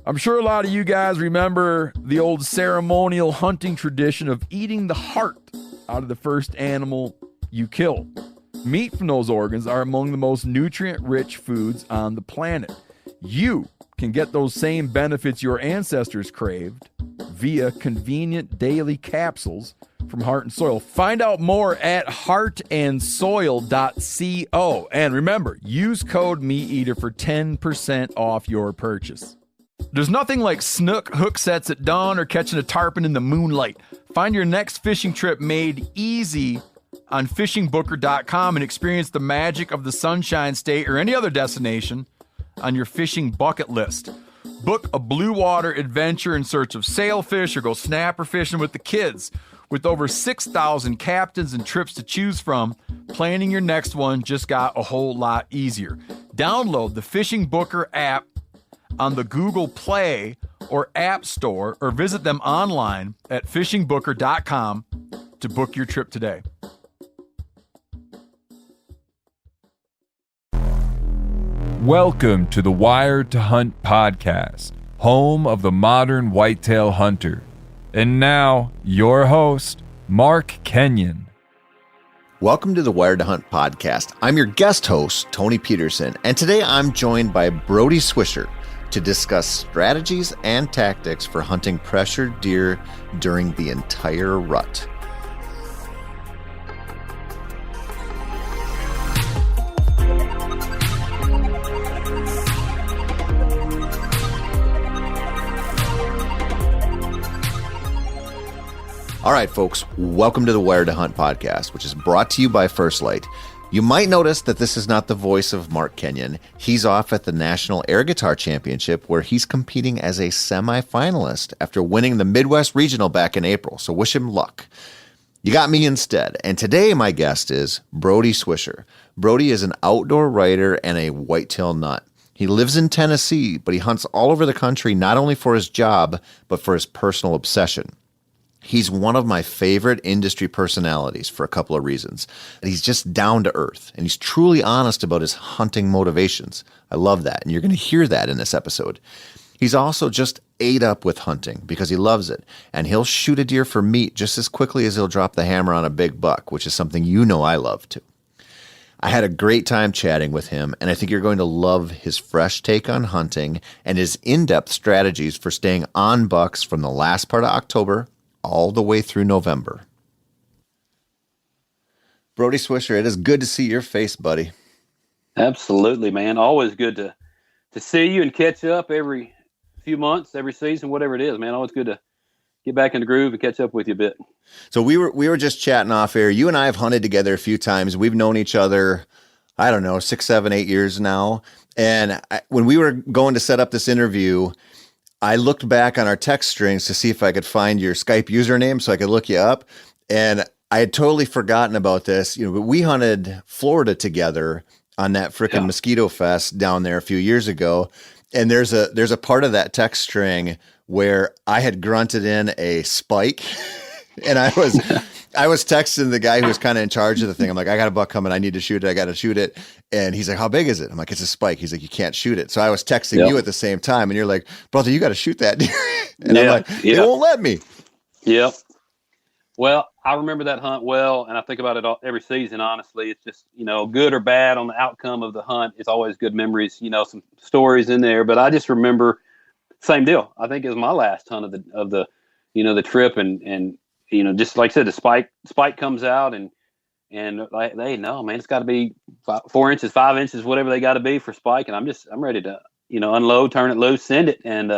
I'm sure a lot of you guys remember the old ceremonial hunting tradition of eating the heart out of the first animal you kill. Meat from those organs are among the most nutrient-rich foods on the planet. You can get those same benefits your ancestors craved via convenient daily capsules from Heart and Soil. Find out more at heartandsoil.co. And remember, use code MeatEater for 10% off your purchase. There's nothing like snook hook sets at dawn or catching a tarpon in the moonlight. Find your next fishing trip made easy on fishingbooker.com and experience the magic of the Sunshine State or any other destination on your fishing bucket list. Book a blue water adventure in search of sailfish or go snapper fishing with the kids. With over 6,000 captains and trips to choose from, planning your next one just got a whole lot easier. Download the Fishing Booker app on the Google Play or App Store or visit them online at fishingbooker.com to book your trip today. Welcome to the Wired to Hunt podcast, home of the modern whitetail hunter. And now, your host, Mark Kenyon. Welcome to the Wired to Hunt podcast. I'm your guest host, Tony Peterson, and today I'm joined by Brodie Swisher to discuss strategies and tactics for hunting pressured deer during the entire rut. All right, folks, welcome to the Wired to Hunt podcast, which is brought to you by First Light. You might notice that this is not the voice of Mark Kenyon. He's off at the National Air Guitar Championship, where he's competing as a semifinalist after winning the Midwest Regional back in April, so wish him luck. You got me instead, and today my guest is Brodie Swisher. Brody is an outdoor writer and a whitetail nut. He lives in Tennessee, but he hunts all over the country, not only for his job, but for his personal obsession. He's one of my favorite industry personalities for a couple of reasons. He's just down to earth, and he's truly honest about his hunting motivations. I love that, and you're going to hear that in this episode. He's also just ate up with hunting because he loves it, and he'll shoot a deer for meat just as quickly as he'll drop the hammer on a big buck, which is something you know I love too. I had a great time chatting with him, and I think you're going to love his fresh take on hunting and his in-depth strategies for staying on bucks from the last part of October all the way through November. Brodie Swisher, it is good to see your face, buddy. Absolutely, man. Always good to see you and catch up every few months, every season, whatever it is, man. Always good to get back in the groove and catch up with you a bit. So we were just chatting off air. You and I have hunted together a few times. We've known each other, I don't know, 6, 7, 8 years now. And when we were going to set up this interview, I looked back on our text strings to see if I could find your Skype username so I could look you up. And I had totally forgotten about this. But we hunted Florida together on that frickin' mosquito fest down there a few years ago. And there's a part of that text string where I had grunted in a spike and I was texting the guy who was kind of in charge of the thing. I'm like, I got a buck coming. I need to shoot it. I got to shoot it. And he's like, how big is it? I'm like, it's a spike. He's like, you can't shoot it. So I was texting you at the same time. And you're like, brother, you got to shoot that deer. And I'm like, they won't let me. Yep. Well, I remember that hunt well. And I think about it every season, honestly. It's just, good or bad on the outcome of the hunt. It's always good memories, some stories in there. But I just remember same deal. I think it was my last hunt of the the trip. And just like I said, the spike comes out and like, they know, man, it's got to be 4 inches, 5 inches, whatever they got to be for spike. And I'm ready to, unload, turn it loose, send it. And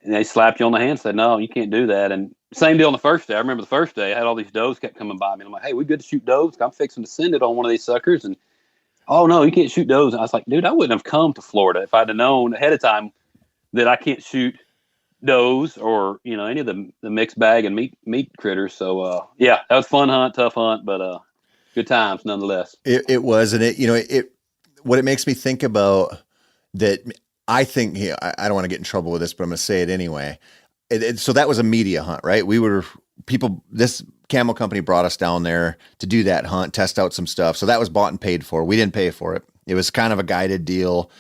they slapped you on the hand and said, no, you can't do that. And same deal on the first day. I remember the first day I had all these does kept coming by me. And I'm like, hey, we good to shoot does? I'm fixing to send it on one of these suckers. And, oh no, you can't shoot does. And I was like, dude, I wouldn't have come to Florida if I'd have known ahead of time that I can't shoot does or any of the mixed bag and meat critters. So that was fun hunt, tough hunt, but good times nonetheless. It was, and what it makes me think about that. I think I don't want to get in trouble with this, but I'm going to say it anyway. So that was a media hunt, right? This camel company brought us down there to do that hunt, test out some stuff. So that was bought and paid for. We didn't pay for it. It was kind of a guided deal,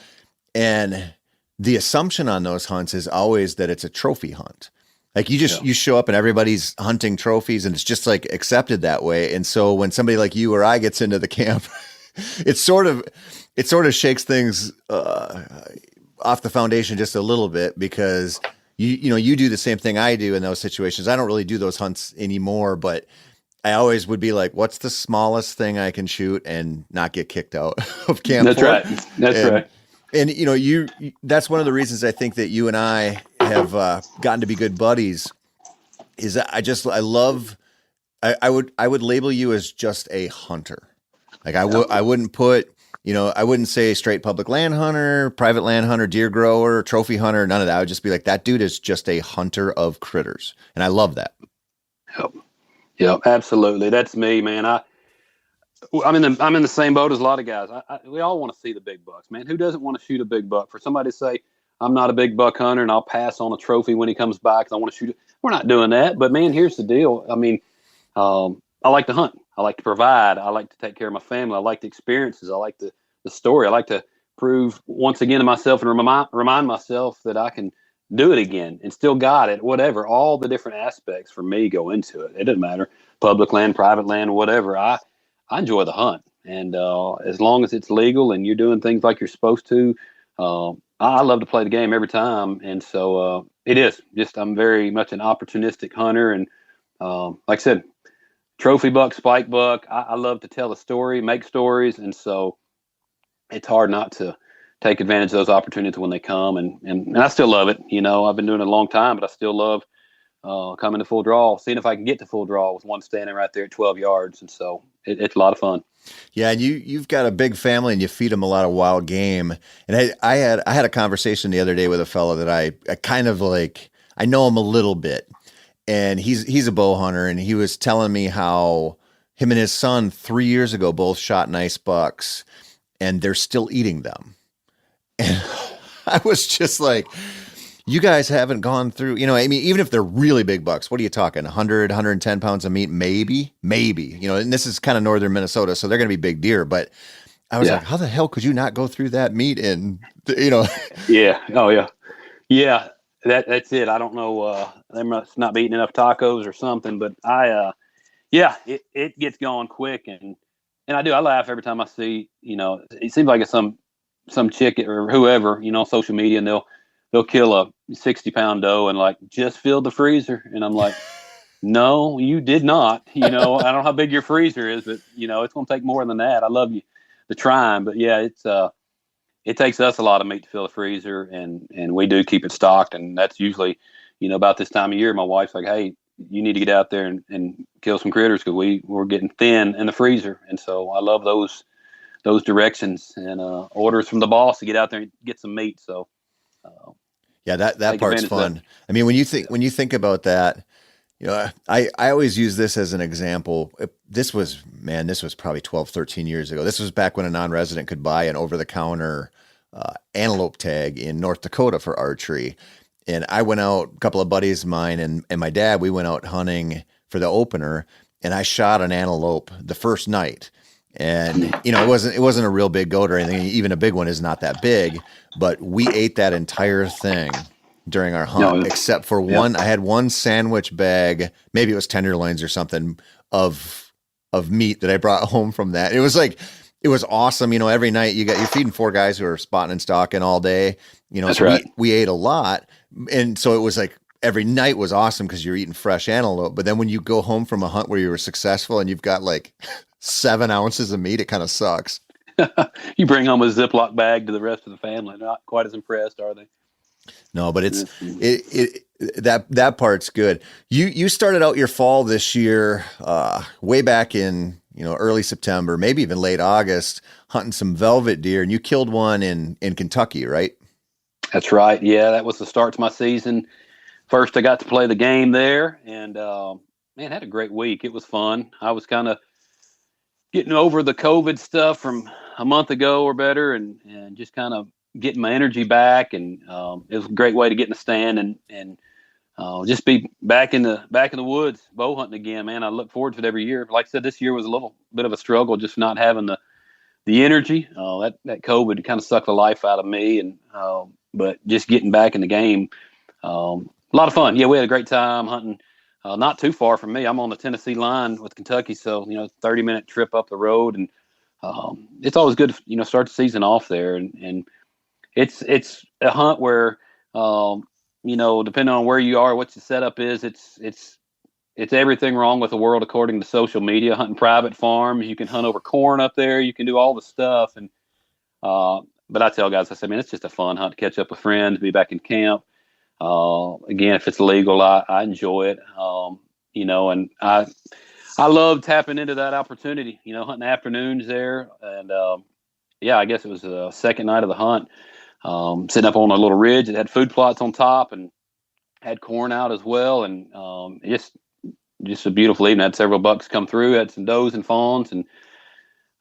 and the assumption on those hunts is always that it's a trophy hunt. Like you show up and everybody's hunting trophies and it's just like accepted that way. And so when somebody like you or I gets into the camp, it sort of shakes things off the foundation just a little bit, because you do the same thing I do in those situations. I don't really do those hunts anymore, but I always would be like, what's the smallest thing I can shoot and not get kicked out of camp? That's right. That's right. And that's one of the reasons I think that you and I have gotten to be good buddies. Is that I would label you as just a hunter. Like I wouldn't put, I wouldn't say straight public land hunter, private land hunter, deer grower, trophy hunter, none of that. I would just be like, that dude is just a hunter of critters. And I love that. Yep, absolutely. That's me, man. I'm in the same boat as a lot of guys. We all want to see the big bucks, man. Who doesn't want to shoot a big buck? For somebody to say, I'm not a big buck hunter and I'll pass on a trophy when he comes by because I want to shoot it. We're not doing that. But man, here's the deal. I mean, I like to hunt. I like to provide. I like to take care of my family. I like the experiences. I like the story. I like to prove once again to myself and remind myself that I can do it again and still got it, whatever. All the different aspects for me go into it. It doesn't matter. Public land, private land, whatever. I enjoy the hunt. And as long as it's legal and you're doing things like you're supposed to, I love to play the game every time. And so it is just, I'm very much an opportunistic hunter. And like I said, trophy buck, spike buck, I love to tell a story, make stories. And so it's hard not to take advantage of those opportunities when they come. And I still love it. I've been doing it a long time, but I still love coming to full draw, seeing if I can get to full draw with one standing right there at 12 yards. And so it's a lot of fun. Yeah. And you've got a big family and you feed them a lot of wild game. And I had a conversation the other day with a fellow that I kind of like, I know him a little bit, and he's a bow hunter, and he was telling me how him and his son 3 years ago both shot nice bucks and they're still eating them. And I was just like, you guys haven't gone through, even if they're really big bucks, what are you talking? 100, 110 pounds of meat? Maybe, and this is kind of northern Minnesota, so they're going to be big deer. But I was like, how the hell could you not go through that meat? And, Yeah. Oh, yeah. Yeah. That's it. I don't know. They must not be eating enough tacos or something, but it gets going quick. And I do. I laugh every time I see, it seems like it's some chick or whoever, on social media, and they'll kill a 60-pound doe and like just filled the freezer. And I'm like, no, you did not. I don't know how big your freezer is, but it's going to take more than that. I love you, the trying, but yeah, it takes us a lot of meat to fill the freezer, and we do keep it stocked. And that's usually, about this time of year, my wife's like, hey, you need to get out there and kill some critters because we're getting thin in the freezer. And so I love those directions and orders from the boss to get out there and get some meat. So yeah, that part's fun. I mean, when you think about that, I always use this as an example. This was probably 12, 13 years ago. This was back when a non-resident could buy an over-the-counter antelope tag in North Dakota for archery. And I went out, a couple of buddies of mine and my dad, we went out hunting for the opener, and I shot an antelope the first night. And, it wasn't a real big goat or anything. Even a big one is not that big, but we ate that entire thing during our hunt, except for one. I had one sandwich bag, maybe it was tenderloins or something of meat that I brought home from that. It was awesome. Every night you're feeding 4 guys who are spotting and stalking all day, That's so right. we ate a lot. And so it was like every night was awesome because you're eating fresh antelope. But then when you go home from a hunt where you were successful and you've got like 7 ounces of meat, it kind of sucks. You bring home a Ziploc bag to the rest of the family. They're not quite as impressed, are they? No, but that part's good. You started out your fall this year, way back in, early September, maybe even late August, hunting some velvet deer, and you killed one in Kentucky, right? That's right. Yeah, that was the start to my season. First, I got to play the game there, and had a great week. It was fun. I was kind of getting over the COVID stuff from a month ago or better, and just kind of getting my energy back. And it was a great way to get in the stand and just be back in the woods, bow hunting again, man. I look forward to it every year. Like I said, this year was a little bit of a struggle, just not having the energy. That COVID kind of sucked the life out of me, and but just getting back in the game, a lot of fun. Yeah, we had a great time hunting. Not too far from me. I'm on the Tennessee line with Kentucky, so 30-minute trip up the road, and it's always good to start the season off there. And it's a hunt where depending on where you are, what your setup is, it's everything wrong with the world according to social media. Hunting private farms, you can hunt over corn up there, you can do all the stuff, and but I tell guys, I say, man, it's just a fun hunt to catch up with friends, be back in camp. Again, if it's legal, I enjoy it. And I love tapping into that opportunity, hunting afternoons there. And, I guess it was the second night of the hunt, sitting up on a little ridge that had food plots on top and had corn out as well. And, just a beautiful evening. I had several bucks come through, had some does and fawns, and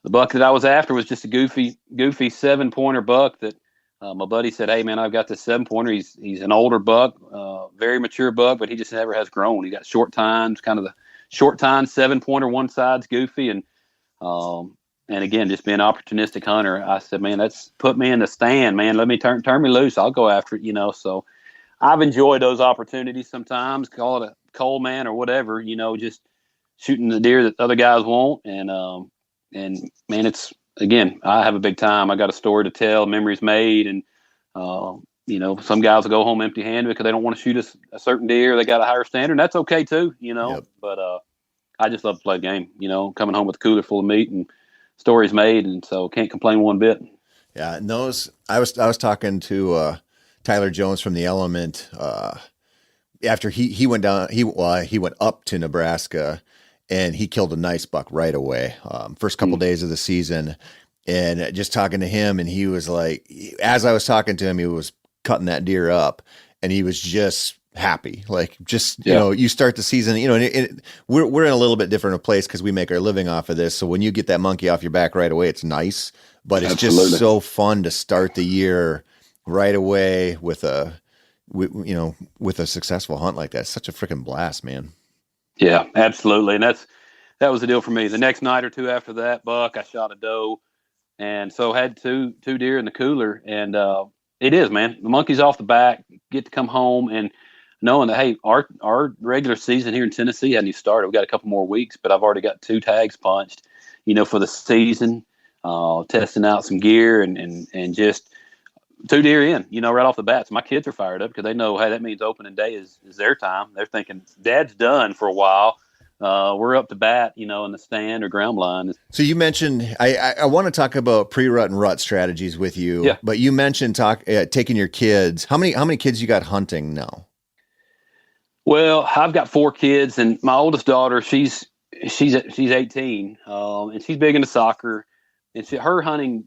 the buck that I was after was just a goofy 7-pointer buck that, my buddy said, "Hey man, I've got this 7-pointer. He's an older buck, very mature buck, but he just never has grown. He got short tines, kind of the short tine 7-pointer. One side's goofy, and again, just being an opportunistic hunter, I said, man, that's put me in the stand, man. Let me turn me loose. I'll go after it, So I've enjoyed those opportunities. Sometimes call it a coal man or whatever, just shooting the deer that other guys won't, and man, it's. Again, I have a big time. I got a story to tell, memories made, and some guys will go home empty-handed because they don't want to shoot a certain deer. They got a higher standard, and that's okay too, Yep. But I just love to play the game. Coming home with a cooler full of meat and stories made, and so can't complain one bit. Yeah, and those I was talking to Tyler Jones from the Element after he went down. He went up to Nebraska. And he killed a nice buck right away. First couple days of the season, and just talking to him, and he was like, as I was talking to him, he was cutting that deer up, and he was just happy. Like, just you start the season, we're in a little bit different a place because we make our living off of this. So when you get that monkey off your back right away, it's nice, but it's just so fun to start the year right away with a successful hunt like that. It's such a freaking blast, man. Yeah, absolutely. And that was the deal for me. The next night or two after that buck, I shot a doe, and so had two deer in the cooler. And it is, man, the monkey's off the back, get to come home and knowing that, hey, our regular season here in Tennessee hadn't even started. We got a couple more weeks, but I've already got 2 tags punched, for the season, testing out some gear and just 2 deer in, right off the bat. So my kids are fired up because they know, hey, that means opening day is their time. They're thinking Dad's done for a while. We're up to bat, in the stand or ground blind. So you mentioned, I want to talk about pre-rut and rut strategies with you, yeah. But you mentioned taking your kids. How many kids you got hunting now? Well, I've got 4 kids, and my oldest daughter, she's 18, and she's big into soccer, and her hunting,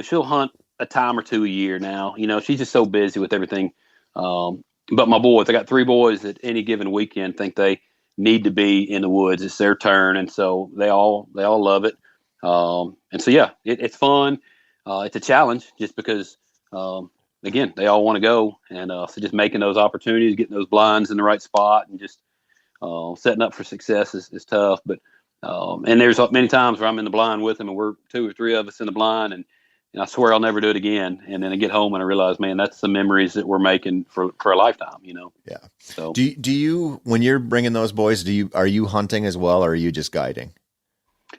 she'll hunt a time or 2 a year now. She's just so busy with everything. But my boys, I got 3 boys that any given weekend think they need to be in the woods. It's their turn. And so they all love it. And so, yeah, it's fun. It's a challenge just because, again, they all want to go. And so just making those opportunities, getting those blinds in the right spot and just setting up for success is tough. But, and there's many times where I'm in the blind with them and we're 2 or 3 of us in the blind, and I swear I'll never do it again. And then I get home and I realize, man, that's the memories that we're making for a lifetime, Yeah. So do you, when you're bringing those boys, are you hunting as well, or are you just guiding?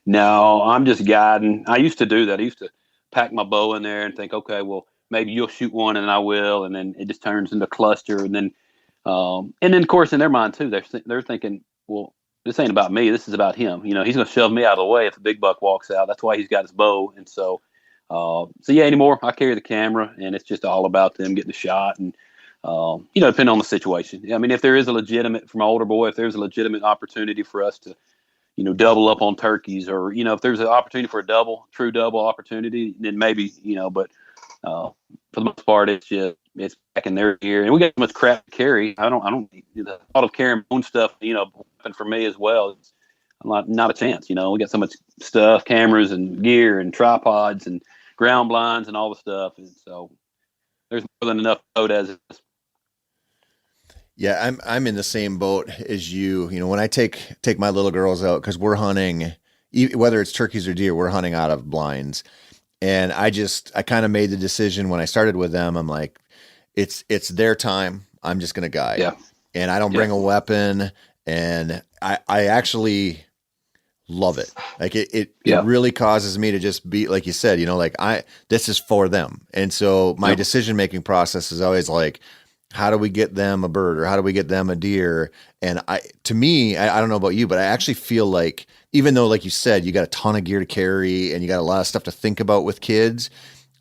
No, I'm just guiding. I used to do that. I used to pack my bow in there and think, okay, well, maybe you'll shoot one and I will. And then it just turns into a cluster. And then of course, in their mind too, they're thinking, well, this ain't about me. This is about him. He's going to shove me out of the way if the big buck walks out. That's why he's got his bow. And so anymore, I carry the camera, and it's just all about them getting the shot, and depending on the situation. I mean, if there is a legitimate, from my older boy, if there's a legitimate opportunity for us to, double up on turkeys, or if there's an opportunity for a true double opportunity, then maybe, but for the most part, it's back in their gear, and we got so much crap to carry. I don't the thought of carrying my own stuff, weapon for me as well. It's not a chance. We got so much stuff, cameras and gear and tripods and ground blinds and all the stuff. And so there's more than enough boat as it is. Yeah, I'm in the same boat as you. When I take my little girls out, because we're hunting, whether it's turkeys or deer, we're hunting out of blinds. And I kind of made the decision when I started with them. I'm like, it's their time. I'm just going to guide. Yeah. And I don't bring a weapon. And I actually love it. Like it really causes me to just be, like you said, like this is for them. And so my decision-making process is always like, how do we get them a bird, or how do we get them a deer? And to me, I don't know about you, but I actually feel like, even though, like you said, you got a ton of gear to carry and you got a lot of stuff to think about with kids,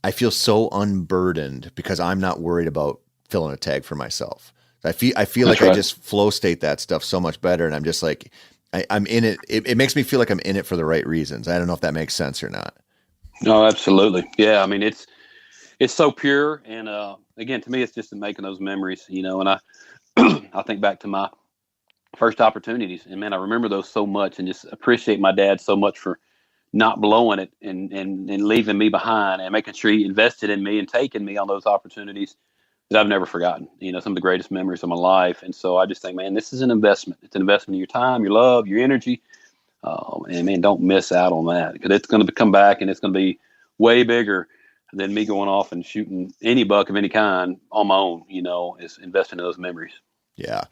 I feel so unburdened because I'm not worried about filling a tag for myself. I feel like I just flow state that stuff so much better. And I'm just like, I'm in it. It makes me feel like I'm in it for the right reasons. I don't know if that makes sense or not. No, absolutely. Yeah. I mean, it's so pure. And, again, to me, it's just making those memories, and I, I think back to my first opportunities, and man, I remember those so much, and just appreciate my dad so much for not blowing it and leaving me behind, and making sure he invested in me and taking me on those opportunities that I've never forgotten. Some of the greatest memories of my life. And so I just think, man, this is an investment. It's an investment in your time, your love, your energy. And man, don't miss out on that, because it's going to come back, and it's going to be way bigger than me going off and shooting any buck of any kind on my own. Is investing in those memories. Yeah.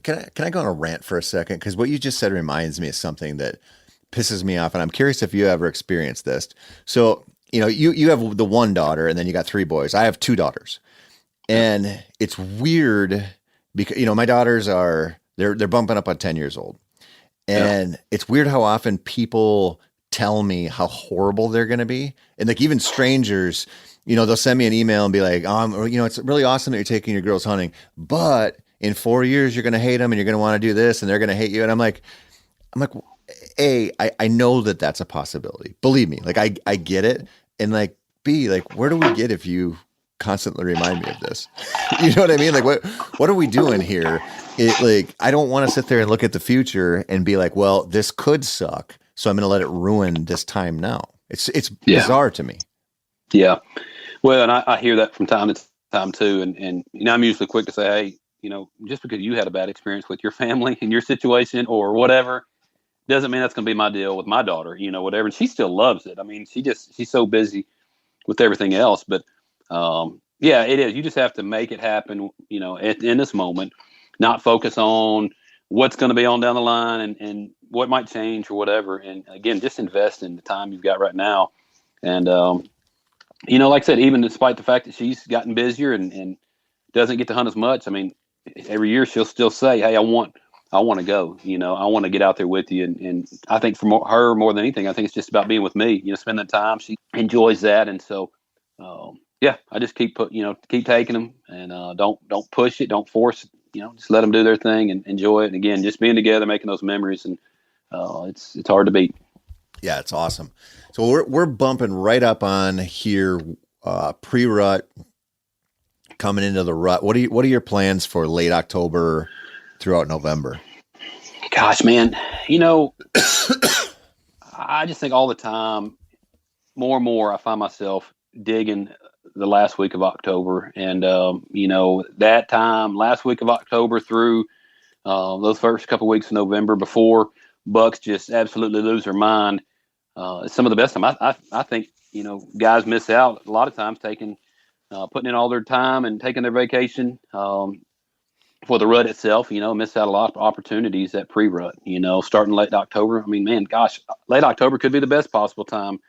Can I go on a rant for a second? Because what you just said reminds me of something that pisses me off, and I'm curious if you ever experienced this. So, you have the one daughter, and then you got 3 boys. I have 2 daughters. And it's weird because, my daughters they're bumping up on 10 years old. And it's weird how often people tell me how horrible they're going to be. And like, even strangers, they'll send me an email and be like, it's really awesome that you're taking your girls hunting, but in 4 years, you're going to hate them, and you're going to want to do this, and they're going to hate you. And I'm like, A, I know that that's a possibility. Believe me, like I get it. And like, B, like, where do we get if you constantly remind me of this? You know what I mean? Like, what are we doing here? I don't want to sit there and look at the future and be like, well, this could suck, so I'm going to let it ruin this time now. It's bizarre to me. Yeah. Well, and I hear that from time to time too. And I'm usually quick to say, hey, just because you had a bad experience with your family and your situation or whatever, doesn't mean that's going to be my deal with my daughter, whatever. And she still loves it. I mean, she's so busy with everything else, but, yeah, it is. You just have to make it happen, in this moment, not focus on what's going to be on down the line and what might change or whatever. And again, just invest in the time you've got right now. And, like I said, even despite the fact that she's gotten busier and doesn't get to hunt as much, I mean, every year she'll still say, hey, I want to go, I want to get out there with you. And I think for her more than anything, I think it's just about being with me, spend that time. She enjoys that. And so, yeah, I just keep taking them, and don't push it, don't force it, just let them do their thing and enjoy it. And again, just being together, making those memories, and it's hard to beat. Yeah, it's awesome. So we're bumping right up on here, pre-rut, coming into the rut. What are your plans for late October throughout November? Gosh, man, I just think all the time, more and more, I find myself digging the last week of October, and that time last week of October through those first couple weeks of November, before bucks just absolutely lose their mind, it's some of the best time. I think guys miss out a lot of times putting in all their time and taking their vacation for the rut itself. Miss out a lot of opportunities at pre-rut. Starting late October. I mean, man, gosh, late October could be the best possible time.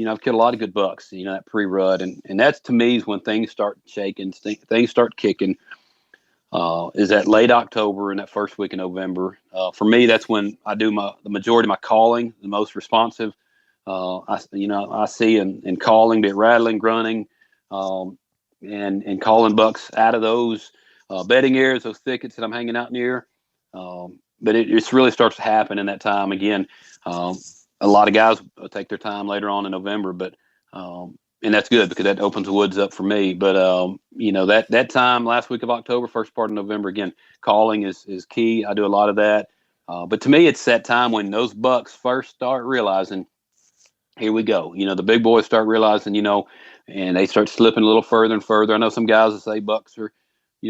I've killed a lot of good bucks, at pre-rut. And that's, to me, is when things start shaking, things start kicking, is that late October and that first week of November. For me, that's when I do the majority of my calling, the most responsive. I see in calling, be it rattling, grunting, and calling bucks out of those bedding areas, those thickets that I'm hanging out near. But it really starts to happen in that time again. A lot of guys take their time later on in November, but and that's good because that opens the woods up for me. But that time last week of October, first part of November, again, calling is key. I do a lot of that. But to me, it's that time when those bucks first start realizing, here we go. The big boys start realizing, and they start slipping a little further and further. I know some guys that say bucks are,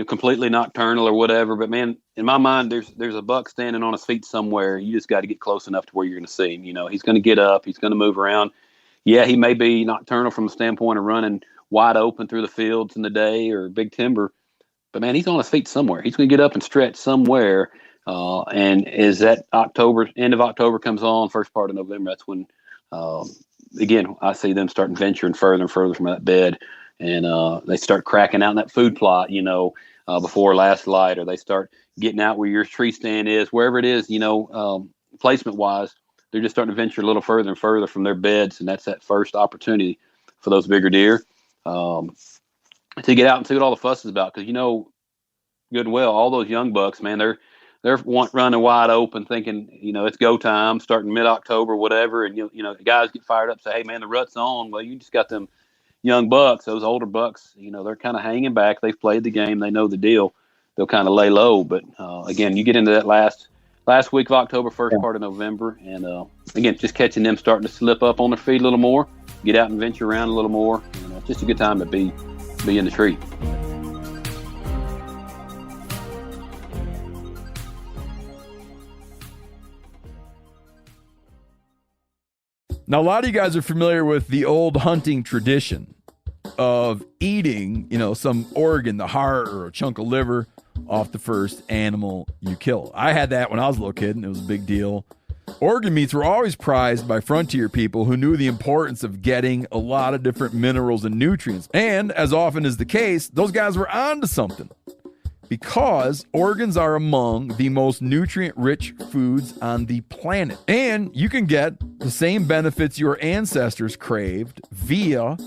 completely nocturnal or whatever, but man, in my mind, there's a buck standing on his feet somewhere. You just got to get close enough to where you're going to see him. He's going to get up, he's going to move around. Yeah, he may be nocturnal from the standpoint of running wide open through the fields in the day or big timber. But man, he's on his feet somewhere. He's going to get up and stretch somewhere. And as that end of October comes on, first part of November, that's when, again, I see them starting venturing further and further from that bed. And they start cracking out in that food plot, before last light, or they start getting out where your tree stand is, wherever it is, placement wise, they're just starting to venture a little further and further from their beds. And that's that first opportunity for those bigger deer to get out and see what all the fuss is about. Because, good and well, all those young bucks, man, they're running wide open thinking, it's go time, starting mid-October, whatever. And, the guys get fired up, say, hey, man, the rut's on. Well, you just got them young bucks, those older bucks, they're kind of hanging back. They've played the game. They know the deal. They'll kind of lay low. But, again, you get into that last week of October, first part of November. And, again, just catching them starting to slip up on their feet a little more, get out and venture around a little more. It's just a good time to be in the tree. Now, a lot of you guys are familiar with the old hunting tradition of eating, some organ, the heart or a chunk of liver off the first animal you kill. I had that when I was a little kid, and it was a big deal. Organ meats were always prized by frontier people who knew the importance of getting a lot of different minerals and nutrients. And as often is the case, those guys were onto something, because organs are among the most nutrient-rich foods on the planet. And you can get the same benefits your ancestors craved via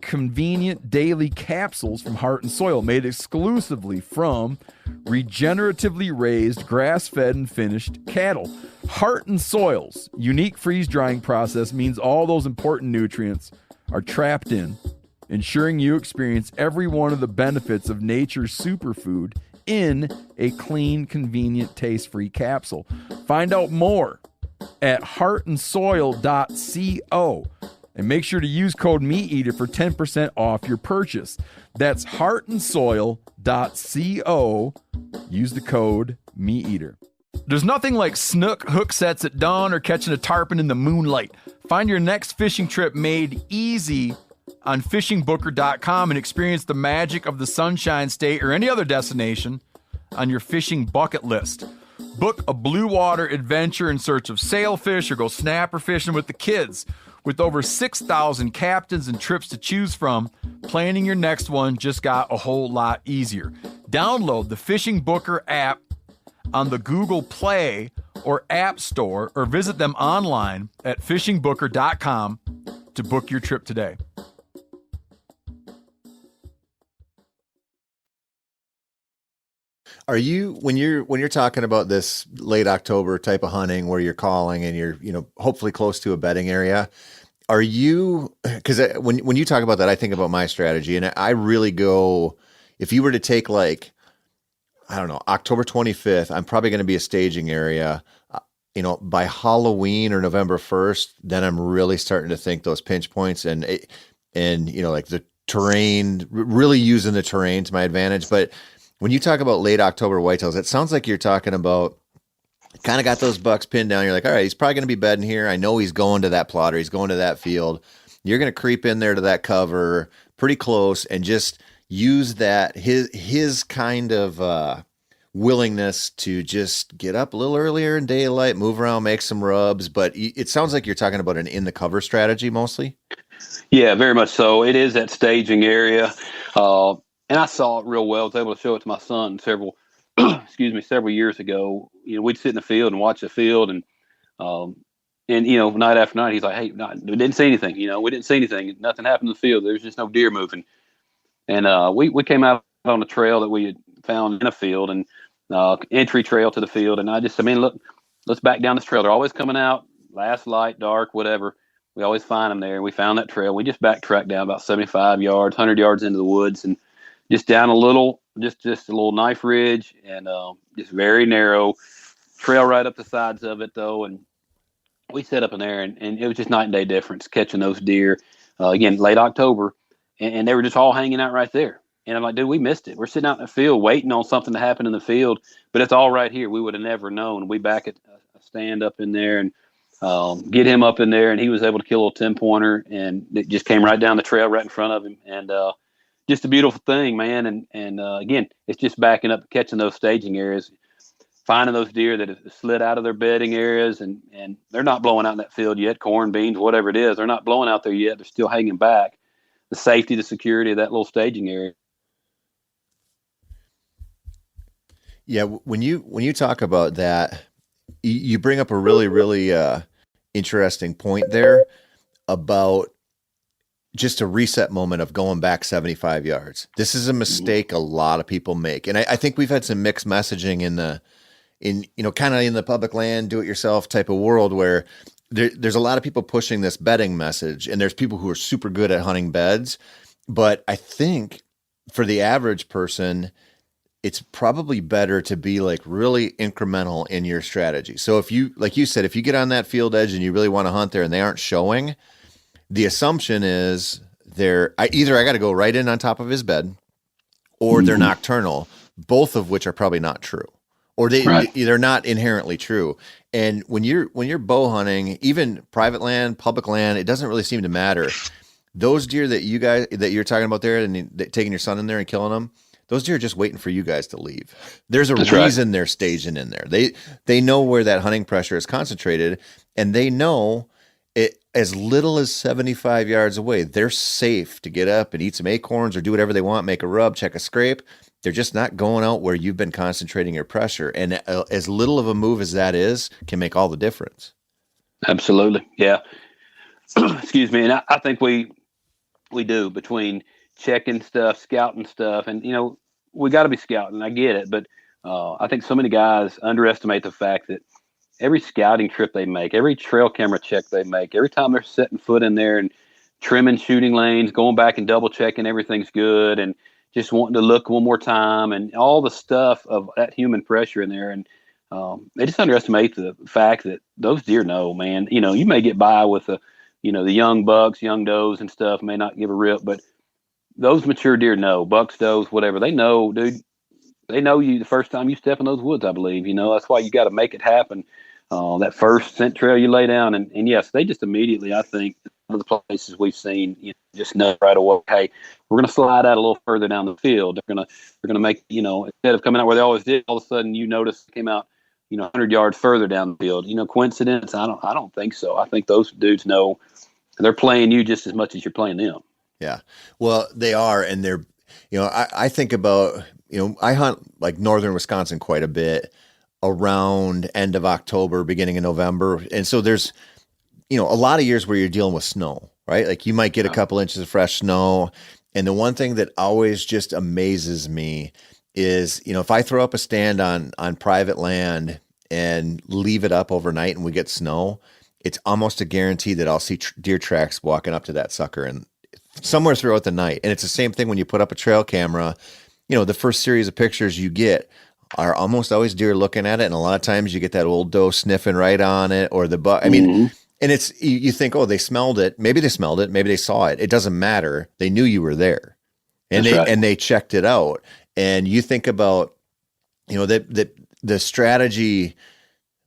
convenient daily capsules from Heart and Soil, made exclusively from regeneratively raised, grass-fed, and finished cattle. Heart and Soil's unique freeze-drying process means all those important nutrients are trapped in, ensuring you experience every one of the benefits of nature's superfood in a clean, convenient, taste-free capsule. Find out more at heartandsoil.co, and make sure to use code MeatEater for 10% off your purchase. That's heartandsoil.co. Use the code MeatEater. There's nothing like snook hook sets at dawn or catching a tarpon in the moonlight. Find your next fishing trip made easy on fishingbooker.com and experience the magic of the Sunshine State or any other destination on your fishing bucket list. Book a blue water adventure in search of sailfish or go snapper fishing with the kids. With over 6,000 captains and trips to choose from, planning your next one just got a whole lot easier. Download the Fishing Booker app on the Google Play or App Store, or visit them online at fishingbooker.com to book your trip today. Are you, when you're talking about this late October type of hunting where you're calling and you're, hopefully close to a bedding area, are you, because when you talk about that, I think about my strategy, and I really go, if you were to take October 25th, I'm probably going to be a staging area. By Halloween or November 1st, then I'm really starting to think those pinch points and the terrain, really using the terrain to my advantage. But when you talk about late October whitetails, it sounds like you're talking about kind of got those bucks pinned down. You're like, all right, he's probably going to be bedding here. I know he's going to that plot or he's going to that field. You're going to creep in there to that cover pretty close and just use that, his kind of willingness to just get up a little earlier in daylight, move around, make some rubs. But it sounds like you're talking about an in the cover strategy mostly. Yeah, very much so. It is that staging area. And I saw it real well. I was able to show it to my son several years ago. We'd sit in the field and watch the field, and night after night, he's like, "Hey, we didn't see anything. We didn't see anything. Nothing happened in the field. There's just no deer moving." And we came out on a trail that we had found in a field, and entry trail to the field. And look, let's back down this trail. They're always coming out, last light, dark, whatever. We always find them there. And we found that trail. We just backtracked down about 75 yards, 100 yards into the woods, and just down a little, just a little knife ridge, and just very narrow trail right up the sides of it, though. And we set up in there, and it was just night and day difference catching those deer. Again, late October, and they were just all hanging out right there. And I'm like, dude, we missed it. We're sitting out in the field waiting on something to happen in the field, but it's all right here. We would have never known. We back at a stand up in there, and get him up in there, and he was able to kill a little 10-pointer, and it just came right down the trail right in front of him. And just a beautiful thing, man. And again, it's just backing up, catching those staging areas, finding those deer that have slid out of their bedding areas, and they're not blowing out in that field yet, corn, beans, whatever it is. They're not blowing out there yet. They're still hanging back. The safety, the security of that little staging area. Yeah, when you talk about that, you bring up a really interesting point there about just a reset moment of going back 75 yards. This is a mistake a lot of people make, and I think we've had some mixed messaging in kind of in the public land, do it yourself type of world where there's a lot of people pushing this bedding message, and there's people who are super good at hunting beds, but I think for the average person, it's probably better to be like really incremental in your strategy. So if you, like you said, if you get on that field edge and you really want to hunt there and they aren't showing, the assumption is I got to go right in on top of his bed, or they're nocturnal, both of which are probably not true, or they're not inherently true. And when you're bow hunting, even private land, public land, it doesn't really seem to matter. Those deer that you're talking about there and taking your son in there and killing them, those deer are just waiting for you guys to leave. There's a reason they're staging in there. They know where that hunting pressure is concentrated, and they know it as little as 75 yards away. They're safe to get up and eat some acorns or do whatever they want, make a rub, check a scrape. They're just not going out where you've been concentrating your pressure. And as little of a move as that is can make all the difference. Absolutely. Yeah. Excuse me. And I think we do, between checking stuff, scouting stuff, and we got to be scouting. I get it, but I think so many guys underestimate the fact that every scouting trip they make, every trail camera check they make, every time they're setting foot in there and trimming shooting lanes, going back and double checking everything's good, and just wanting to look one more time, and all the stuff of that human pressure in there, and they just underestimate the fact that those deer know, man. You may get by with the young bucks, young does, and stuff, may not give a rip, but those mature deer know, bucks, does, whatever. They know, dude. They know you the first time you step in those woods, I believe. That's why you got to make it happen. That first scent trail you lay down. And yes, they just immediately, I think, one of the places we've seen, just know right away, hey, we're going to slide out a little further down the field. They're going to make, instead of coming out where they always did, all of a sudden you notice came out, 100 yards further down the field. Coincidence? I don't think so. I think those dudes know they're playing you just as much as you're playing them. Yeah. Well, they are. And they're, I think about, I hunt like northern Wisconsin quite a bit around end of October, beginning of November. And so there's, a lot of years where you're dealing with snow, right? Like you might get a couple inches of fresh snow. And the one thing that always just amazes me is, if I throw up a stand on private land and leave it up overnight and we get snow, it's almost a guarantee that I'll see deer tracks walking up to that sucker and somewhere throughout the night. And it's the same thing when you put up a trail camera. The first series of pictures you get are almost always deer looking at it, and a lot of times you get that old doe sniffing right on it, or the buck. I mean, and it's you think, oh, they smelled it. Maybe they smelled it. Maybe they saw it. It doesn't matter. They knew you were there, and they checked it out. And you think about, that the strategy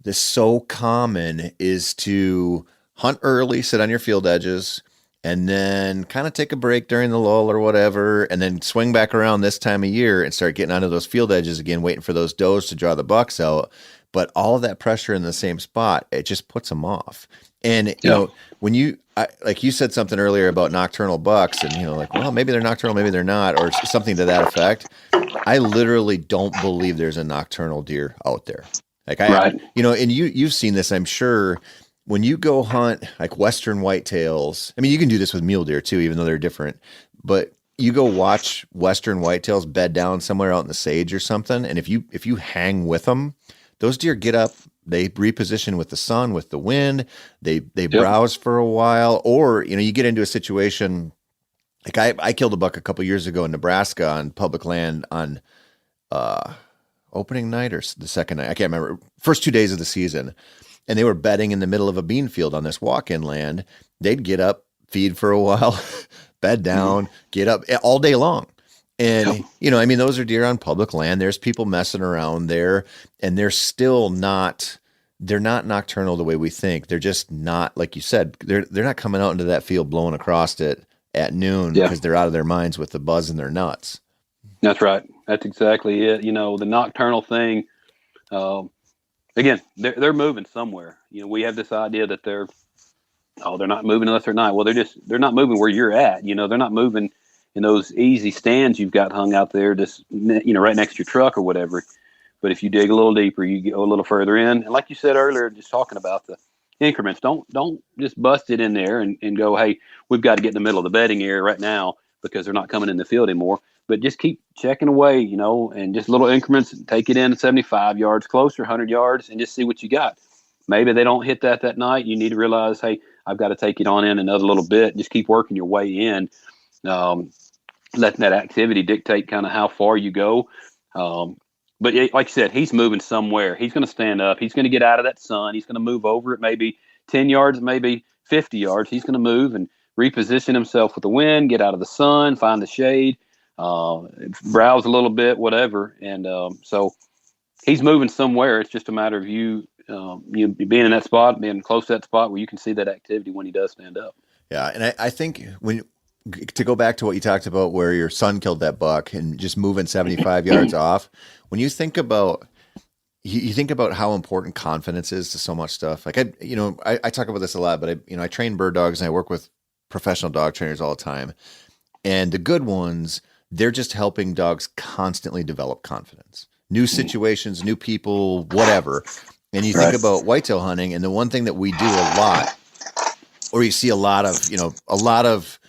that's so common is to hunt early, sit on your field edges, and then kind of take a break during the lull or whatever, and then swing back around this time of year and start getting onto those field edges again, waiting for those does to draw the bucks out. But all of that pressure in the same spot, it just puts them off. And, when like you said something earlier about nocturnal bucks, and, well, maybe they're nocturnal, maybe they're not, or something to that effect. I literally don't believe there's a nocturnal deer out there. Like and you've seen this, I'm sure. When you go hunt like Western whitetails, I mean, you can do this with mule deer too, even though they're different, but you go watch Western whitetails bed down somewhere out in the sage or something. And if you hang with them, those deer get up, they reposition with the sun, with the wind, they browse for a while, or, you get into a situation like I killed a buck a couple years ago in Nebraska on public land on, opening night or the second night. I can't remember. First 2 days of the season. And they were bedding in the middle of a bean field on this walk-in land. They'd get up, feed for a while, bed down, get up all day long. And, those are deer on public land. There's people messing around there, and they're still not they're not nocturnal the way we think. They're just not, like you said, they're not coming out into that field blowing across it at noon because they're out of their minds with the buzz in their nuts. That's right. That's exactly it. The nocturnal thing, again, they're moving somewhere. We have this idea that they're not moving unless they're not. Well, they're not moving where you're at. They're not moving in those easy stands you've got hung out there, just, right next to your truck or whatever. But if you dig a little deeper, you go a little further in. And like you said earlier, just talking about the increments, don't just bust it in there and go, hey, we've got to get in the middle of the bedding area right now because they're not coming in the field anymore. But just keep checking away, and just little increments, and take it in 75 yards closer, 100 yards, and just see what you got. Maybe they don't hit that night. You need to realize, hey, I've got to take it on in another little bit. Just keep working your way in, letting that activity dictate kind of how far you go. But like you said, he's moving somewhere. He's going to stand up. He's going to get out of that sun. He's going to move over it maybe 10 yards, maybe 50 yards. He's going to move and reposition himself with the wind, get out of the sun, find the shade, browse a little bit, whatever. And so he's moving somewhere. It's just a matter of you being in that spot, being close to that spot where you can see that activity when he does stand up. Yeah, and I think to go back to what you talked about where your son killed that buck and just moving 75 yards off, when you think about you think about how important confidence is to so much stuff. Like I talk about this a lot, but I train bird dogs and I work with professional dog trainers all the time. And the good ones, they're just helping dogs constantly develop confidence. New situations, new people, whatever. And you think about whitetail hunting, and the one thing that we do a lot, or you see a lot of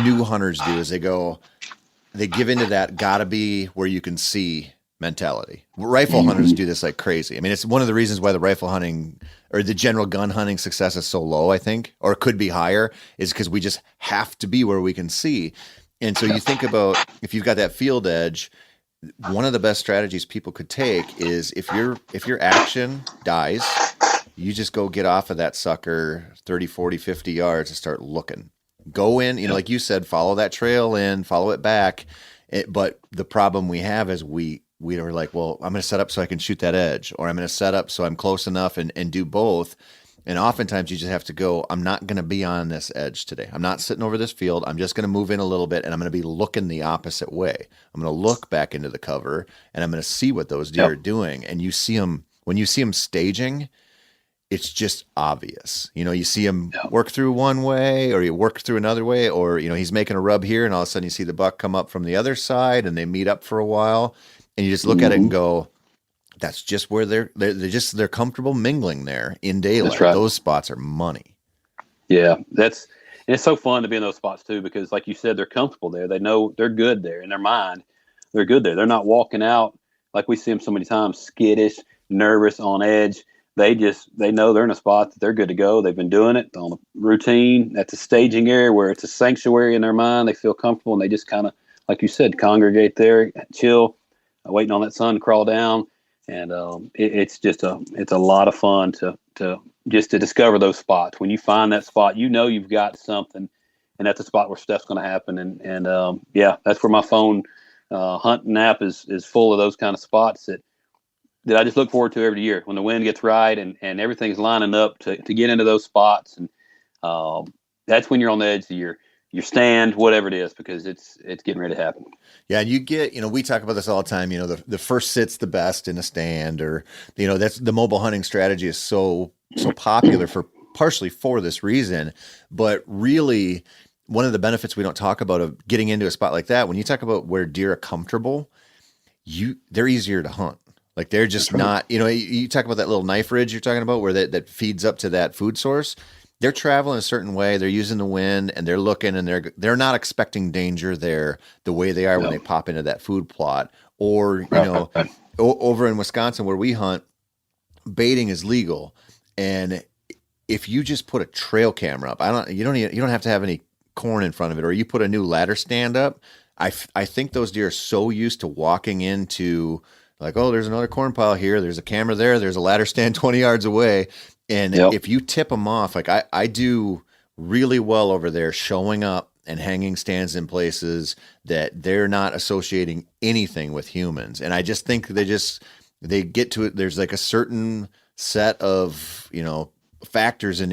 new hunters do, is they give into that gotta be where you can see mentality. Rifle hunters do this like crazy. I mean, it's one of the reasons why the rifle hunting or the general gun hunting success is so low, I think, or it could be higher, is because we just have to be where we can see. And so you think about, if you've got that field edge, one of the best strategies people could take is if your action dies, you just go get off of that sucker 30, 40, 50 yards and start looking. Go in, like you said, follow that trail in, follow it back. But the problem we have is we are like, well, I'm going to set up so I can shoot that edge, or I'm going to set up so I'm close enough and do both. And oftentimes you just have to go, I'm not going to be on this edge today. I'm not sitting over this field. I'm just going to move in a little bit, and I'm going to be looking the opposite way. I'm going to look back into the cover, and I'm going to see what those deer are doing. And you see them, when you see them staging, it's just obvious. You see him work through one way, or you work through another way, or, he's making a rub here, and all of a sudden you see the buck come up from the other side, and they meet up for a while, and you just look at it and go, that's just where they're comfortable mingling there in daylight. That's right. Those spots are money. Yeah, it's so fun to be in those spots too, because like you said, they're comfortable there. They know they're good there in their mind. They're good there. They're not walking out like we see them so many times, skittish, nervous, on edge. They know they're in a spot that they're good to go. They've been doing it on a routine. That's a staging area where it's a sanctuary in their mind. They feel comfortable, and they just kind of, like you said, congregate there, chill, waiting on that sun to crawl down. And it's a lot of fun to discover those spots. When you find that spot, you've got something, and that's a spot where stuff's going to happen. And that's where my phone hunting app is full of those kind of spots that I just look forward to every year when the wind gets right and everything's lining up to get into those spots. And that's when you're on the edge of your stand, whatever it is, because it's getting ready to happen. Yeah, and you get, we talk about this all the time, the first sit's the best in a stand, or, that's the mobile hunting strategy is so popular partially for this reason. But really, one of the benefits we don't talk about of getting into a spot like that, when you talk about where deer are comfortable, they're easier to hunt. Like they're just not, you talk about that little knife ridge you're talking about where that feeds up to that food source. They're traveling a certain way. They're using the wind, and they're looking, and they're not expecting danger there the way they are when they pop into that food plot. Or, over in Wisconsin where we hunt, baiting is legal. And if you just put a trail camera up, you don't have to have any corn in front of it, or you put a new ladder stand up. I think those deer are so used to walking into like, oh, there's another corn pile here. There's a camera there. There's a ladder stand 20 yards away. And if you tip them off, like I do really well over there, showing up and hanging stands in places that they're not associating anything with humans. And I just think they get to it. There's like a certain set of, factors in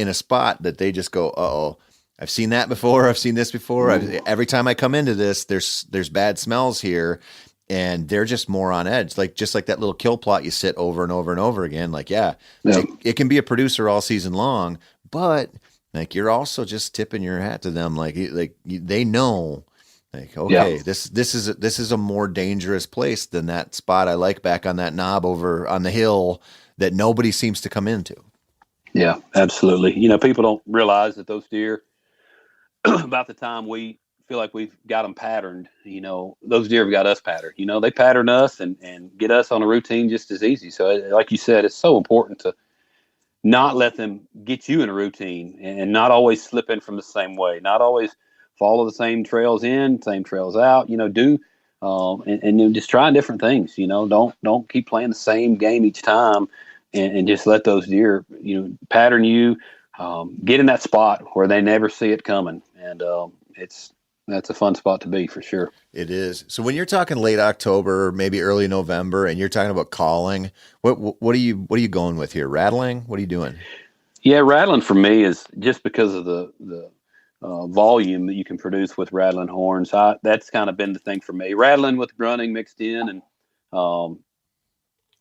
a spot that they just go, uh-oh, I've seen that before. I've seen this before. Every time I come into this, there's bad smells here, and they're just more on edge. Just like that little kill plot you sit over and over and over again. It can be a producer all season long, but like you're also just tipping your hat to them. They know, okay, this is a more dangerous place than that spot I like back on that knob over on the hill that nobody seems to come into. Yeah, absolutely. People don't realize that those deer, about the time we feel like we've got them patterned, those deer have got us patterned. They pattern us and get us on a routine just as easy. So like you said, it's so important to not let them get you in a routine and not always slip in from the same way, not always follow the same trails in, same trails out, and just try different things, don't keep playing the same game each time and just let those deer, pattern you, get in that spot where they never see it coming. And that's a fun spot to be for sure. It is. So when you're talking late October, maybe early November, and you're talking about calling, what are you going with here? Rattling? What are you doing? Yeah, rattling for me is just because of the volume that you can produce with rattling horns. That's kind of been the thing for me. Rattling with grunting mixed in, and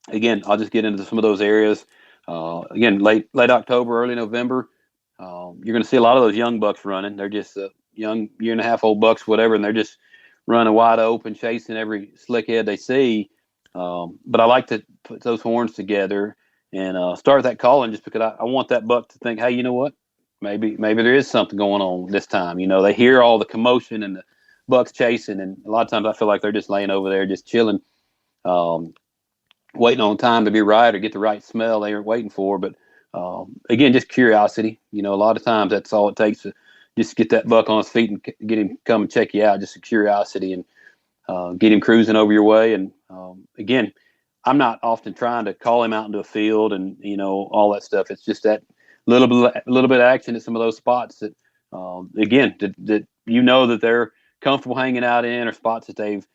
again, I'll just get into some of those areas. Again, late October, early November, you're going to see a lot of those young bucks running. They're just young 1.5-year-old bucks, whatever, and they're just running wide open, chasing every slick head they see. But I like to put those horns together and start that calling just because I want that buck to think, hey, you know what? Maybe there is something going on this time. They hear all the commotion and the bucks chasing, and a lot of times I feel like they're just laying over there, just chilling, waiting on time to be right or get the right smell they were waiting for. But again, just curiosity. A lot of times that's all it takes to just get that buck on his feet and get him come and check you out. Just a curiosity and get him cruising over your way. And again, I'm not often trying to call him out into a field and all that stuff. It's just that little bit of action at some of those spots that again that that they're comfortable hanging out in, or spots that they've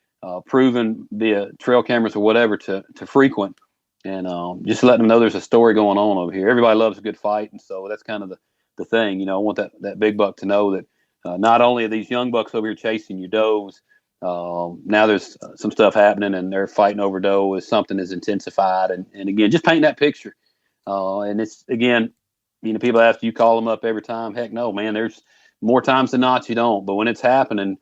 proven via trail cameras or whatever to frequent, and just letting them know there's a story going on over here. Everybody loves a good fight, and so that's kind of the thing. I want that big buck to know that not only are these young bucks over here chasing your does, now there's some stuff happening and they're fighting over doe as something is intensified, and again, just paint that picture. And it's, again, people ask, you call them up every time? Heck no, man. There's more times than not you don't. But when it's happening,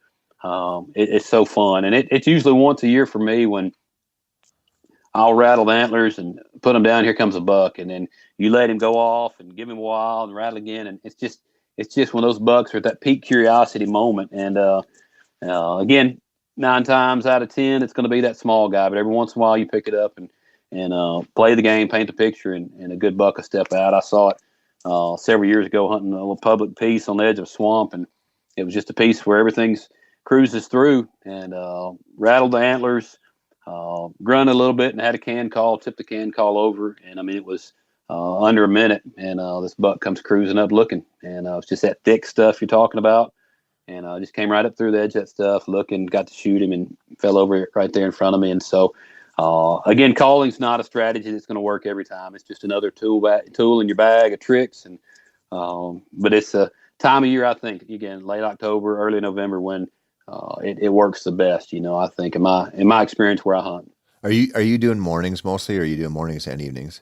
it's so fun. And it's usually once a year for me when I'll rattle the antlers and put them down. Here comes a buck. And then you let him go off and give him a while and rattle again. And it's just when those bucks are at that peak curiosity moment. And again, 9 times out of 10, it's going to be that small guy. But every once in a while you pick it up and play the game, paint the picture, and a good buck will step out. I saw it several years ago hunting a little public piece on the edge of a swamp, and it was just a piece where everything's cruises through, and rattled the antlers, grunted a little bit, and had a can call, tipped the can call over, and it was under a minute, and this buck comes cruising up looking, and it's just that thick stuff you're talking about, and just came right up through the edge of that stuff, looking, got to shoot him, and fell over right there in front of me. And so again, calling's not a strategy that's going to work every time. It's just another tool in your bag of tricks. And but it's a time of year, I think, again, late October, early November, when it works the best. I think in my experience where I hunt. Are you doing mornings mostly, or are you doing mornings and evenings?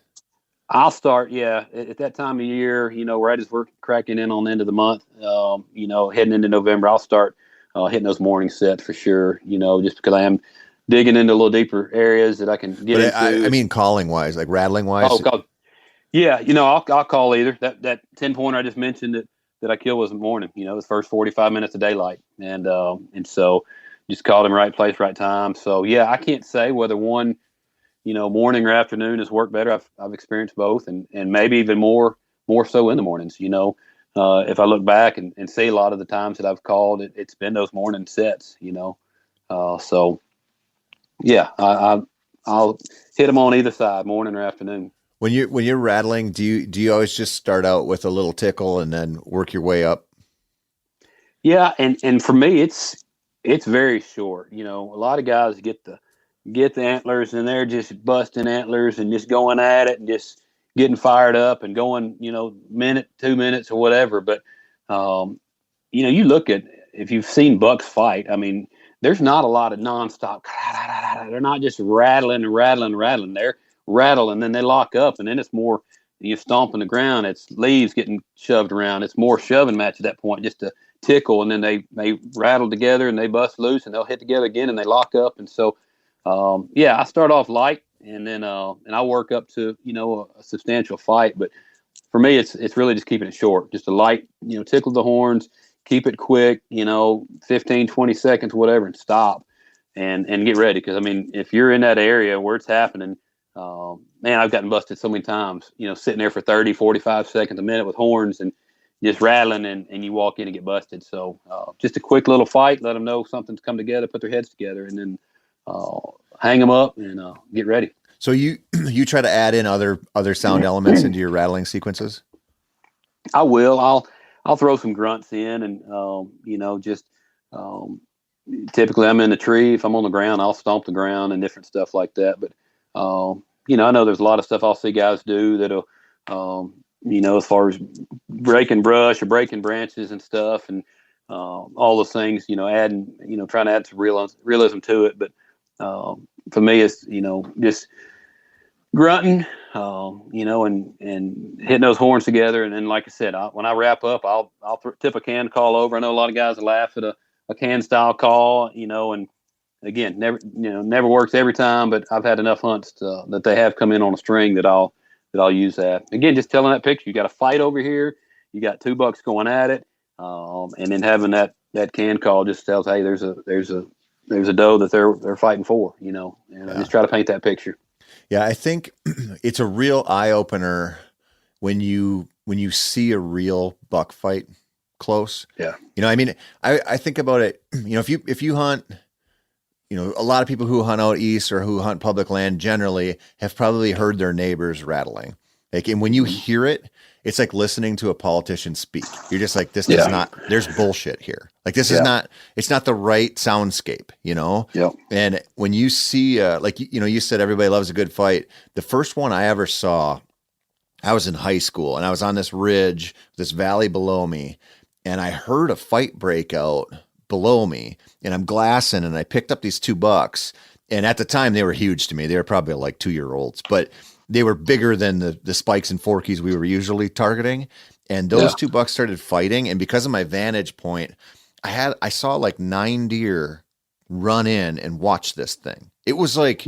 I'll start, at that time of year. Right as we're cracking in on the end of the month. Heading into November, I'll start hitting those morning sets for sure. Just because I am digging into a little deeper areas that I can get into. I mean, calling wise, like rattling wise. Oh, yeah. I'll call either. That 10-pointer I just mentioned that I killed was in the morning. The first 45 minutes of daylight, and so just called him right place, right time. So yeah, I can't say whether one, morning or afternoon has worked better. I've experienced both, and maybe even more so in the mornings. If I look back and see a lot of the times that I've called, it's been those morning sets. So. Yeah, I'll hit them on either side, morning or afternoon. When you're rattling, do you always just start out with a little tickle and then work your way up? Yeah, and for me, it's very short. A lot of guys get the get the antlers, and they're just busting antlers and just going at it and just getting fired up and going, minute, 2 minutes or whatever. But, you look at, if you've seen bucks fight, I mean, there's not a lot of nonstop. They're not just rattling and rattling and rattling. They're rattling, and then they lock up, and then it's more you stomping the ground. It's leaves getting shoved around. It's more shoving match at that point, just to tickle, and then they rattle together and they bust loose and they'll hit together again and they lock up. And so, I start off light, and then and I work up to a substantial fight. But for me, it's really just keeping it short, just a light, tickle the horns. Keep it quick, 15, 20 seconds, whatever, and stop and get ready. Because, I mean, if you're in that area where it's happening, man, I've gotten busted so many times, sitting there for 30, 45 seconds, a minute with horns and just rattling, and you walk in and get busted. So just a quick little fight, let them know something's come together, put their heads together, and then hang them up and get ready. So you try to add in other sound elements into your rattling sequences? I will. I'll throw some grunts in, and typically I'm in the tree. If I'm on the ground, I'll stomp the ground and different stuff like that. But I know there's a lot of stuff I'll see guys do that'll as far as breaking brush or breaking branches and stuff, and all those things, adding, trying to add some realism to it. But for me, it's just grunting, and hitting those horns together. And then, like I said, when I wrap up, I'll tip a can call over. I know a lot of guys laugh at a can style call, and again, never works every time, but I've had enough hunts that they have come in on a string that I'll use that. Again, just telling that picture, you got a fight over here, you got two bucks going at it, and then having that can call just tells, hey, there's a doe that they're fighting for, and I just try to paint that picture. Yeah, I think it's a real eye opener when you see a real buck fight close. Yeah. I mean, I think about it, if you hunt, a lot of people who hunt out east or who hunt public land generally have probably heard their neighbors rattling. Like, and when you hear it, it's like listening to a politician speak. You're just like, this is not, there's bullshit here. Like, this is not, it's not the right soundscape, Yeah. And when you see, you said everybody loves a good fight. The first one I ever saw, I was in high school and I was on this ridge, this valley below me, and I heard a fight break out below me, and I'm glassing, and I picked up these two bucks, and at the time they were huge to me. They were probably like 2-year-olds, but they were bigger than the spikes and forkies we were usually targeting. And those two bucks started fighting, and because of my vantage point, I saw like 9 deer run in and watch this thing. It was like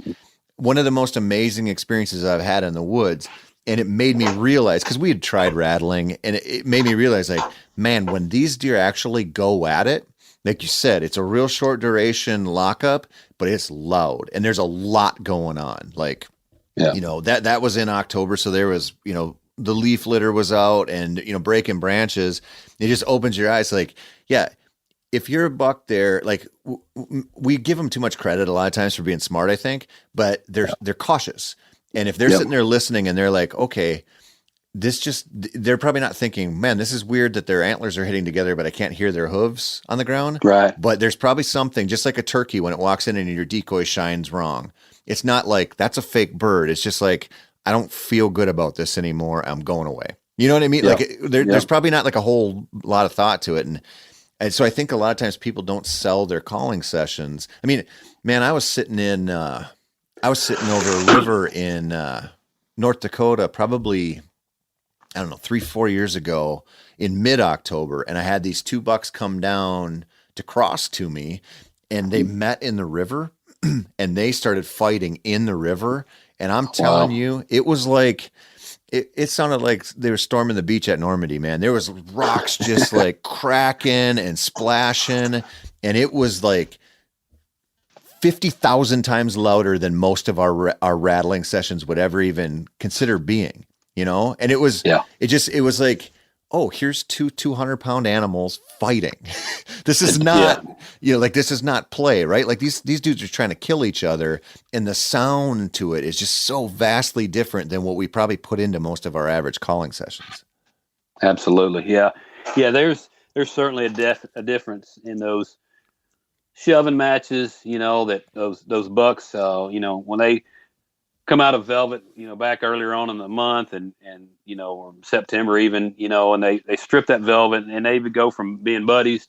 one of the most amazing experiences I've had in the woods. And it made me realize, because we had tried rattling, and it made me realize, like, man, when these deer actually go at it, like you said, it's a real short duration lockup, but it's loud and there's a lot going on. Like, that was in October. So there was, the leaf litter was out and, breaking branches. It just opens your eyes. Like, yeah, if you're a buck there, like we give them too much credit a lot of times for being smart, I think, but they're cautious. And if they're sitting there listening and they're like, okay, they're probably not thinking, man, this is weird that their antlers are hitting together, but I can't hear their hooves on the ground. Right. But there's probably something, just like a turkey when it walks in and your decoy shines wrong. It's not like that's a fake bird. It's just like, I don't feel good about this anymore. I'm going away. You know what I mean? Yeah. Like there's probably not like a whole lot of thought to it. And so I think a lot of times people don't sell their calling sessions. I mean, man, I was sitting over a river in North Dakota, probably, I don't know, 3-4 years ago in mid-October. And I had these two bucks come down to cross to me, and they met in the river and they started fighting in the river. And I'm telling you, it was like, it sounded like they were storming the beach at Normandy, man. There was rocks just like cracking and splashing. And it was like 50,000 times louder than most of our rattling sessions would ever even consider being. And it was, it was like, oh, here's two 200-pound animals fighting. This is not, this is not play, right? Like these dudes are trying to kill each other, and the sound to it is just so vastly different than what we probably put into most of our average calling sessions. Absolutely. Yeah. Yeah. There's certainly a difference in those shoving matches, that those bucks, when they come out of velvet, back earlier on in the month and or September even, and they strip that velvet and they would go from being buddies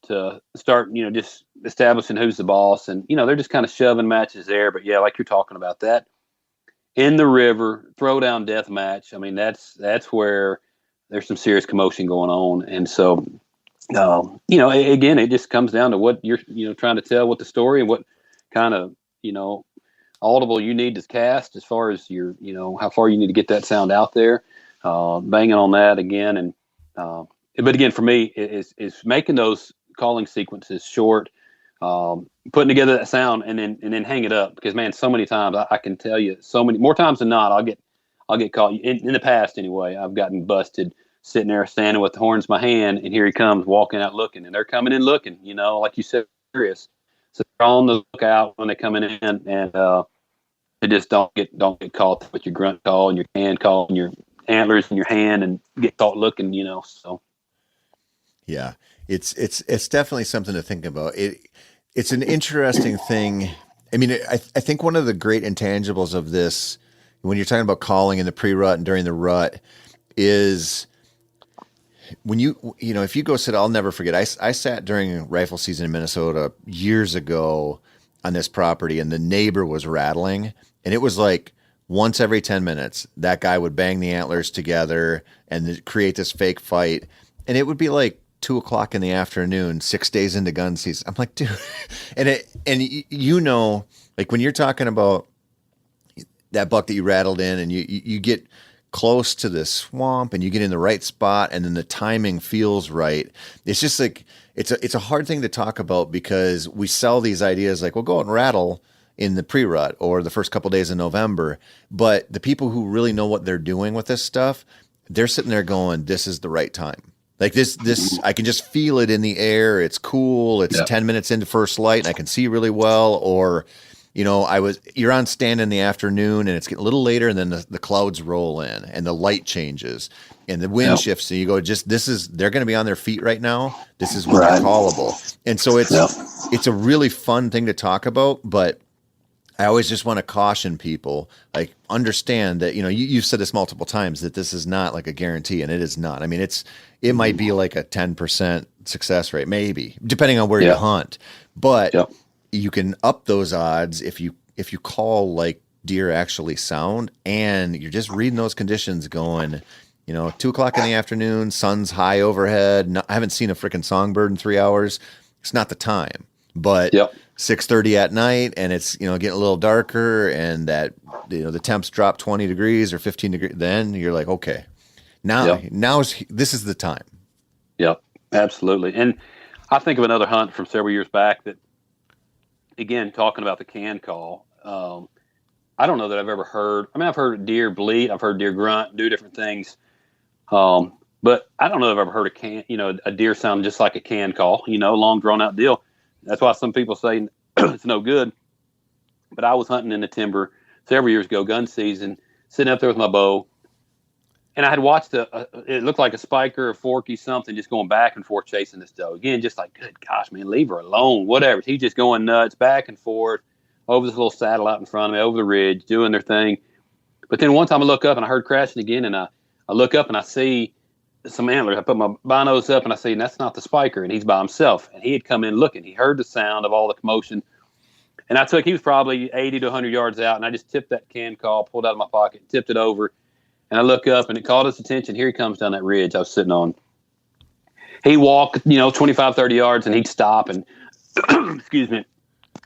to start, just establishing who's the boss. And, they're just kind of shoving matches there. But yeah, like you're talking about that in the river, throwdown death match. I mean, that's where there's some serious commotion going on. And so, again, it just comes down to what you're, trying to tell, what the story and what kind of, audible you need to cast as far as your, how far you need to get that sound out there, banging on that again. And, but again, for me, is making those calling sequences short, putting together that sound and then hang it up, because man, so many times I can tell you, so many more times than not, I'll get caught in the past. Anyway, I've gotten busted sitting there standing with the horns in my hand, and here he comes walking out looking, and they're coming in looking, like you said, serious. So they're on the lookout when they're coming in, and they just don't get caught with your grunt call and your can call and your antlers in your hand and get caught looking, so. Yeah, it's definitely something to think about. It's an interesting thing. I mean, I think one of the great intangibles of this, when you're talking about calling in the pre-rut and during the rut, is when if you go sit, I'll never forget. I sat during rifle season in Minnesota years ago on this property, and the neighbor was rattling, and it was like once every 10 minutes, that guy would bang the antlers together and create this fake fight. And it would be like 2:00 in the afternoon, 6 days into gun season. I'm like, dude, like when you're talking about that buck that you rattled in, and you get close to this swamp and you get in the right spot, and then the timing feels right. It's just like, it's a hard thing to talk about, because we sell these ideas like, well, go out and rattle in the pre-rut or the first couple days in November. But the people who really know what they're doing with this stuff, they're sitting there going, this is the right time. Like this, I can just feel it in the air. It's cool. It's 10 minutes into first light and I can see really well. Or, you're on stand in the afternoon and it's getting a little later, and then the clouds roll in and the light changes and the wind shifts. And you go, they're going to be on their feet right now. This is when they're callable. And so it's a really fun thing to talk about, but I always just want to caution people, like, understand that, you've said this multiple times, that this is not like a guarantee, and it is not. I mean, it might be like a 10% success rate, maybe, depending on where you hunt, but you can up those odds if you call like deer actually sound, and you're just reading those conditions going, 2:00 in the afternoon, sun's high overhead. I haven't seen a freaking songbird in 3 hours. It's not the time, but 6:30 at night, and it's, getting a little darker, and that, the temps drop 20 degrees or 15 degrees. Then you're like, okay, this is the time. Yep, absolutely. And I think of another hunt from several years back that, again, talking about the can call, I don't know that I've ever heard. I mean, I've heard deer bleat, I've heard deer grunt, do different things, but I don't know if I've ever heard a deer sound just like a can call. Long drawn out deal. That's why some people say it's no good. But I was hunting in the timber several years ago, gun season, sitting up there with my bow, and I had watched it looked like a spiker or forky, something, just going back and forth chasing this doe. Again, just like, good gosh, man, leave her alone, whatever. He's just going nuts, back and forth, over this little saddle out in front of me, over the ridge, doing their thing. But then one time I look up and I heard crashing again, and I look up and I see some antlers. I put my binos up and I see, and that's not the spiker, and he's by himself. And he had come in looking. He heard the sound of all the commotion. And he was probably 80 to 100 yards out, and I just tipped that can call, pulled it out of my pocket, tipped it over. And I look up, and it caught his attention. Here he comes down that ridge I was sitting on. He walked, 25, 30 yards, and he'd stop, and excuse me,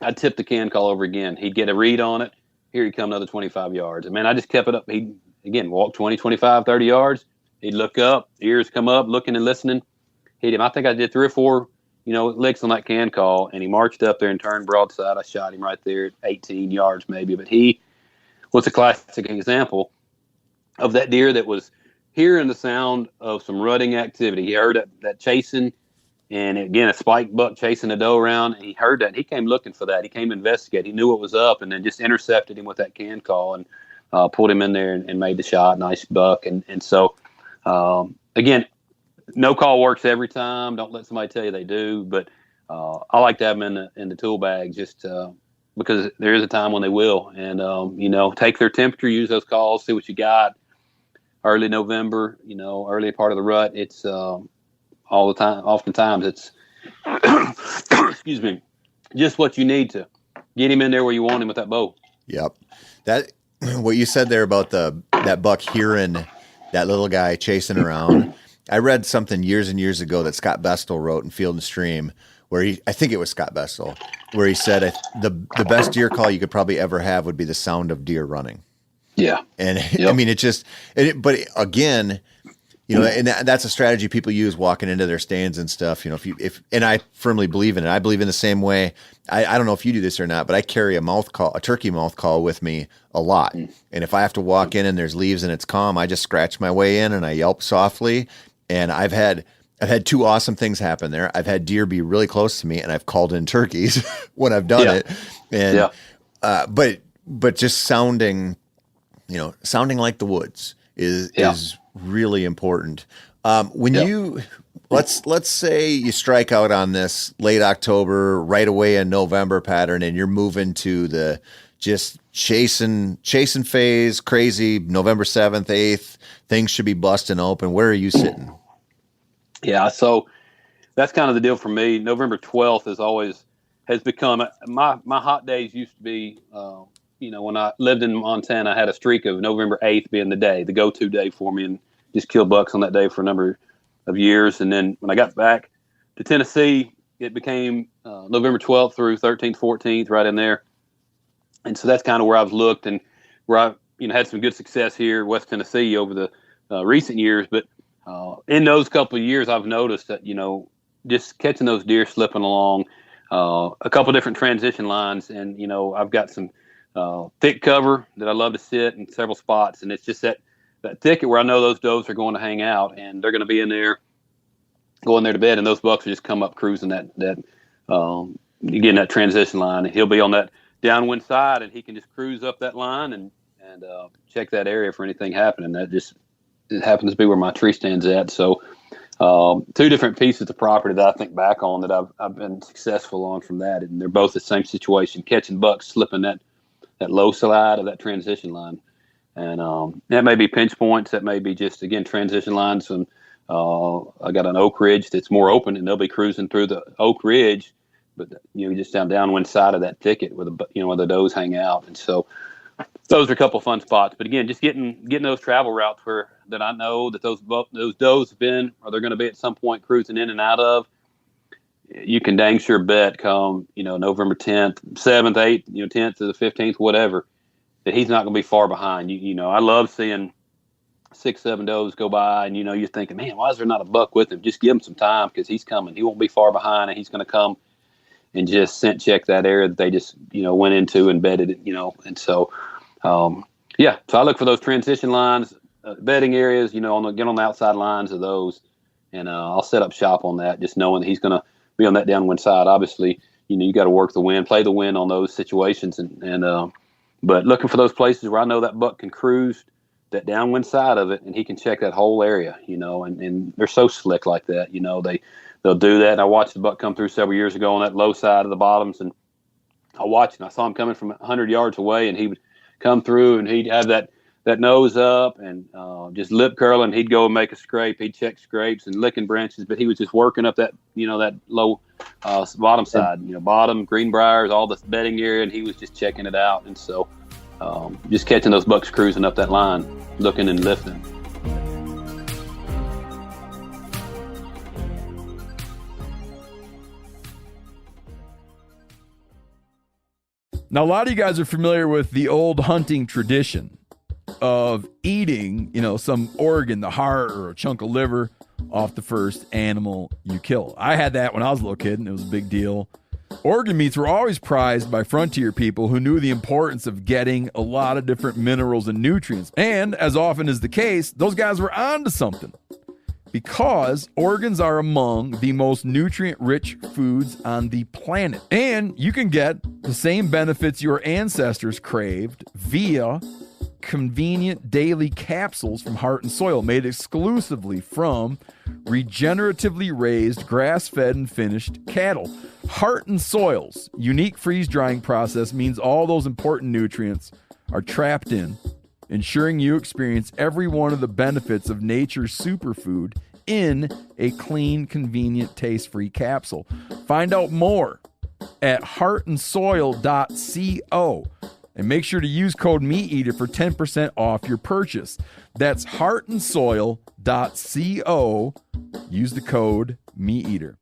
I'd tip the can call over again. He'd get a read on it. Here he'd come another 25 yards. And, man, I just kept it up. He'd, again, walk 20, 25, 30 yards. He'd look up, ears come up, looking and listening. Hit him. I think I did 3 or 4, licks on that can call, and he marched up there and turned broadside. I shot him right there at 18 yards maybe. But he was a classic example of that deer that was hearing the sound of some rutting activity. He heard that chasing, and again, a spike buck chasing a doe around, and he heard that. And he came looking for that. He came investigate. He knew what was up, and then just intercepted him with that can call and pulled him in there and made the shot. Nice buck. And so, again, no call works every time. Don't let somebody tell you they do. But I like to have them in the tool bag just because there is a time when they will. And, take their temperature, use those calls, see what you got. Early November, early part of the rut, it's all the time. Oftentimes it's, excuse me, just what you need to get him in there where you want him with that bow. Yep. That what you said there about that buck hearing that little guy chasing around. I read something years and years ago that Scott Bestel wrote in Field and Stream, where I think it was Scott Bestel, where he said the best deer call you could probably ever have would be the sound of deer running. Yeah. And yep. I mean, but again, and that's a strategy people use walking into their stands and stuff. And I firmly believe in it. I believe in the same way. I don't know if you do this or not, but I carry a turkey mouth call with me a lot. And if I have to walk in and there's leaves and it's calm, I just scratch my way in and I yelp softly. And I've had two awesome things happen there. I've had deer be really close to me, and I've called in turkeys when I've done it. And but just sounding like the woods is really important. Let's say you strike out on this late October, right away in November pattern, and you're moving to the just chasing phase, crazy November 7th, 8th, things should be busting open. Where are you sitting? Yeah, so that's kind of the deal for me. November 12th has become my hot days used to be, when I lived in Montana, I had a streak of November 8th being the go-to day for me, and just kill bucks on that day for a number of years. And then when I got back to Tennessee, it became November 12th through 13th, 14th, right in there. And so that's kind of where I've looked and where I had some good success here in West Tennessee over the recent years. But in those couple of years, I've noticed that, just catching those deer slipping along, a couple different transition lines. And, I've got some thick cover that I love to sit in several spots. And it's just that thicket where I know those does are going to hang out, and they're going to be in there, going there to bed. And those bucks will just come up cruising that getting that transition line. And he'll be on that downwind side, and he can just cruise up that line and check that area for anything happening. It happens to be where my tree stands at. So two different pieces of property that I think back on that I've been successful on from that. And they're both the same situation, catching bucks, slipping that low slide of that transition line. And that may be pinch points. That may be just, again, transition lines. And I got an oak ridge that's more open, and they'll be cruising through the oak ridge, but just downwind side of that thicket where the does hang out. And so those are a couple of fun spots. But again, just getting those travel routes that I know that those does have been, or they're going to be at some point cruising in and out of. You can dang sure bet come November 10th, 7th, 8th, 10th to the 15th, whatever, that he's not going to be far behind. I love seeing 6, 7 does go by, and you're thinking, man, why is there not a buck with him? Just give him some time, because he's coming. He won't be far behind, and he's going to come and just scent check that area that they just went into and bedded it. And so so I look for those transition lines, bedding areas, get on the outside lines of those, and I'll set up shop on that, just knowing that he's going to be on that downwind side. Obviously, you got to work the wind, play the wind on those situations, but looking for those places where I know that buck can cruise that downwind side of it, and he can check that whole area, and they're so slick like that. They'll do that. And I watched the buck come through several years ago on that low side of the bottoms, and I saw him coming from 100 yards away, and he would come through, and he'd have that nose up and just lip curling. He'd go and make a scrape. He'd check scrapes and licking branches, but he was just working up that, that low bottom side, bottom, greenbriers, all the bedding area, and he was just checking it out. And so just catching those bucks cruising up that line, looking and lifting. Now, a lot of you guys are familiar with the old hunting tradition of eating, some organ, the heart or a chunk of liver off the first animal you kill. I had that when I was a little kid, and it was a big deal. Organ meats were always prized by frontier people who knew the importance of getting a lot of different minerals and nutrients. And as often is the case, those guys were onto something, because organs are among the most nutrient-rich foods on the planet. And you can get the same benefits your ancestors craved via convenient daily capsules from Heart and Soil, made exclusively from regeneratively raised, grass-fed, and finished cattle. Heart and Soil's unique freeze-drying process means all those important nutrients are trapped in, ensuring you experience every one of the benefits of nature's superfood in a clean, convenient, taste-free capsule. Find out more at heartandsoil.co and make sure to use code MeatEater for 10% off your purchase. That's heartandsoil.co. Use the code MeatEater.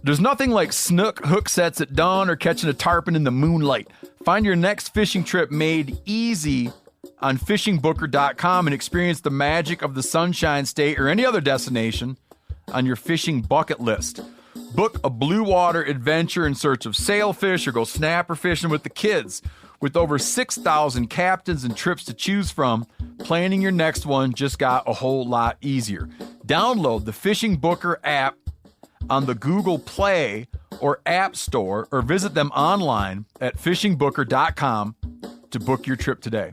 There's nothing like snook hook sets at dawn or catching a tarpon in the moonlight. Find your next fishing trip made easy on fishingbooker.com and experience the magic of the Sunshine State or any other destination on your fishing bucket list. Book a blue water adventure in search of sailfish or go snapper fishing with the kids. With over 6,000 captains and trips to choose from, planning your next one just got a whole lot easier. Download the Fishing Booker app on the Google Play or App Store or visit them online at fishingbooker.com to book your trip today.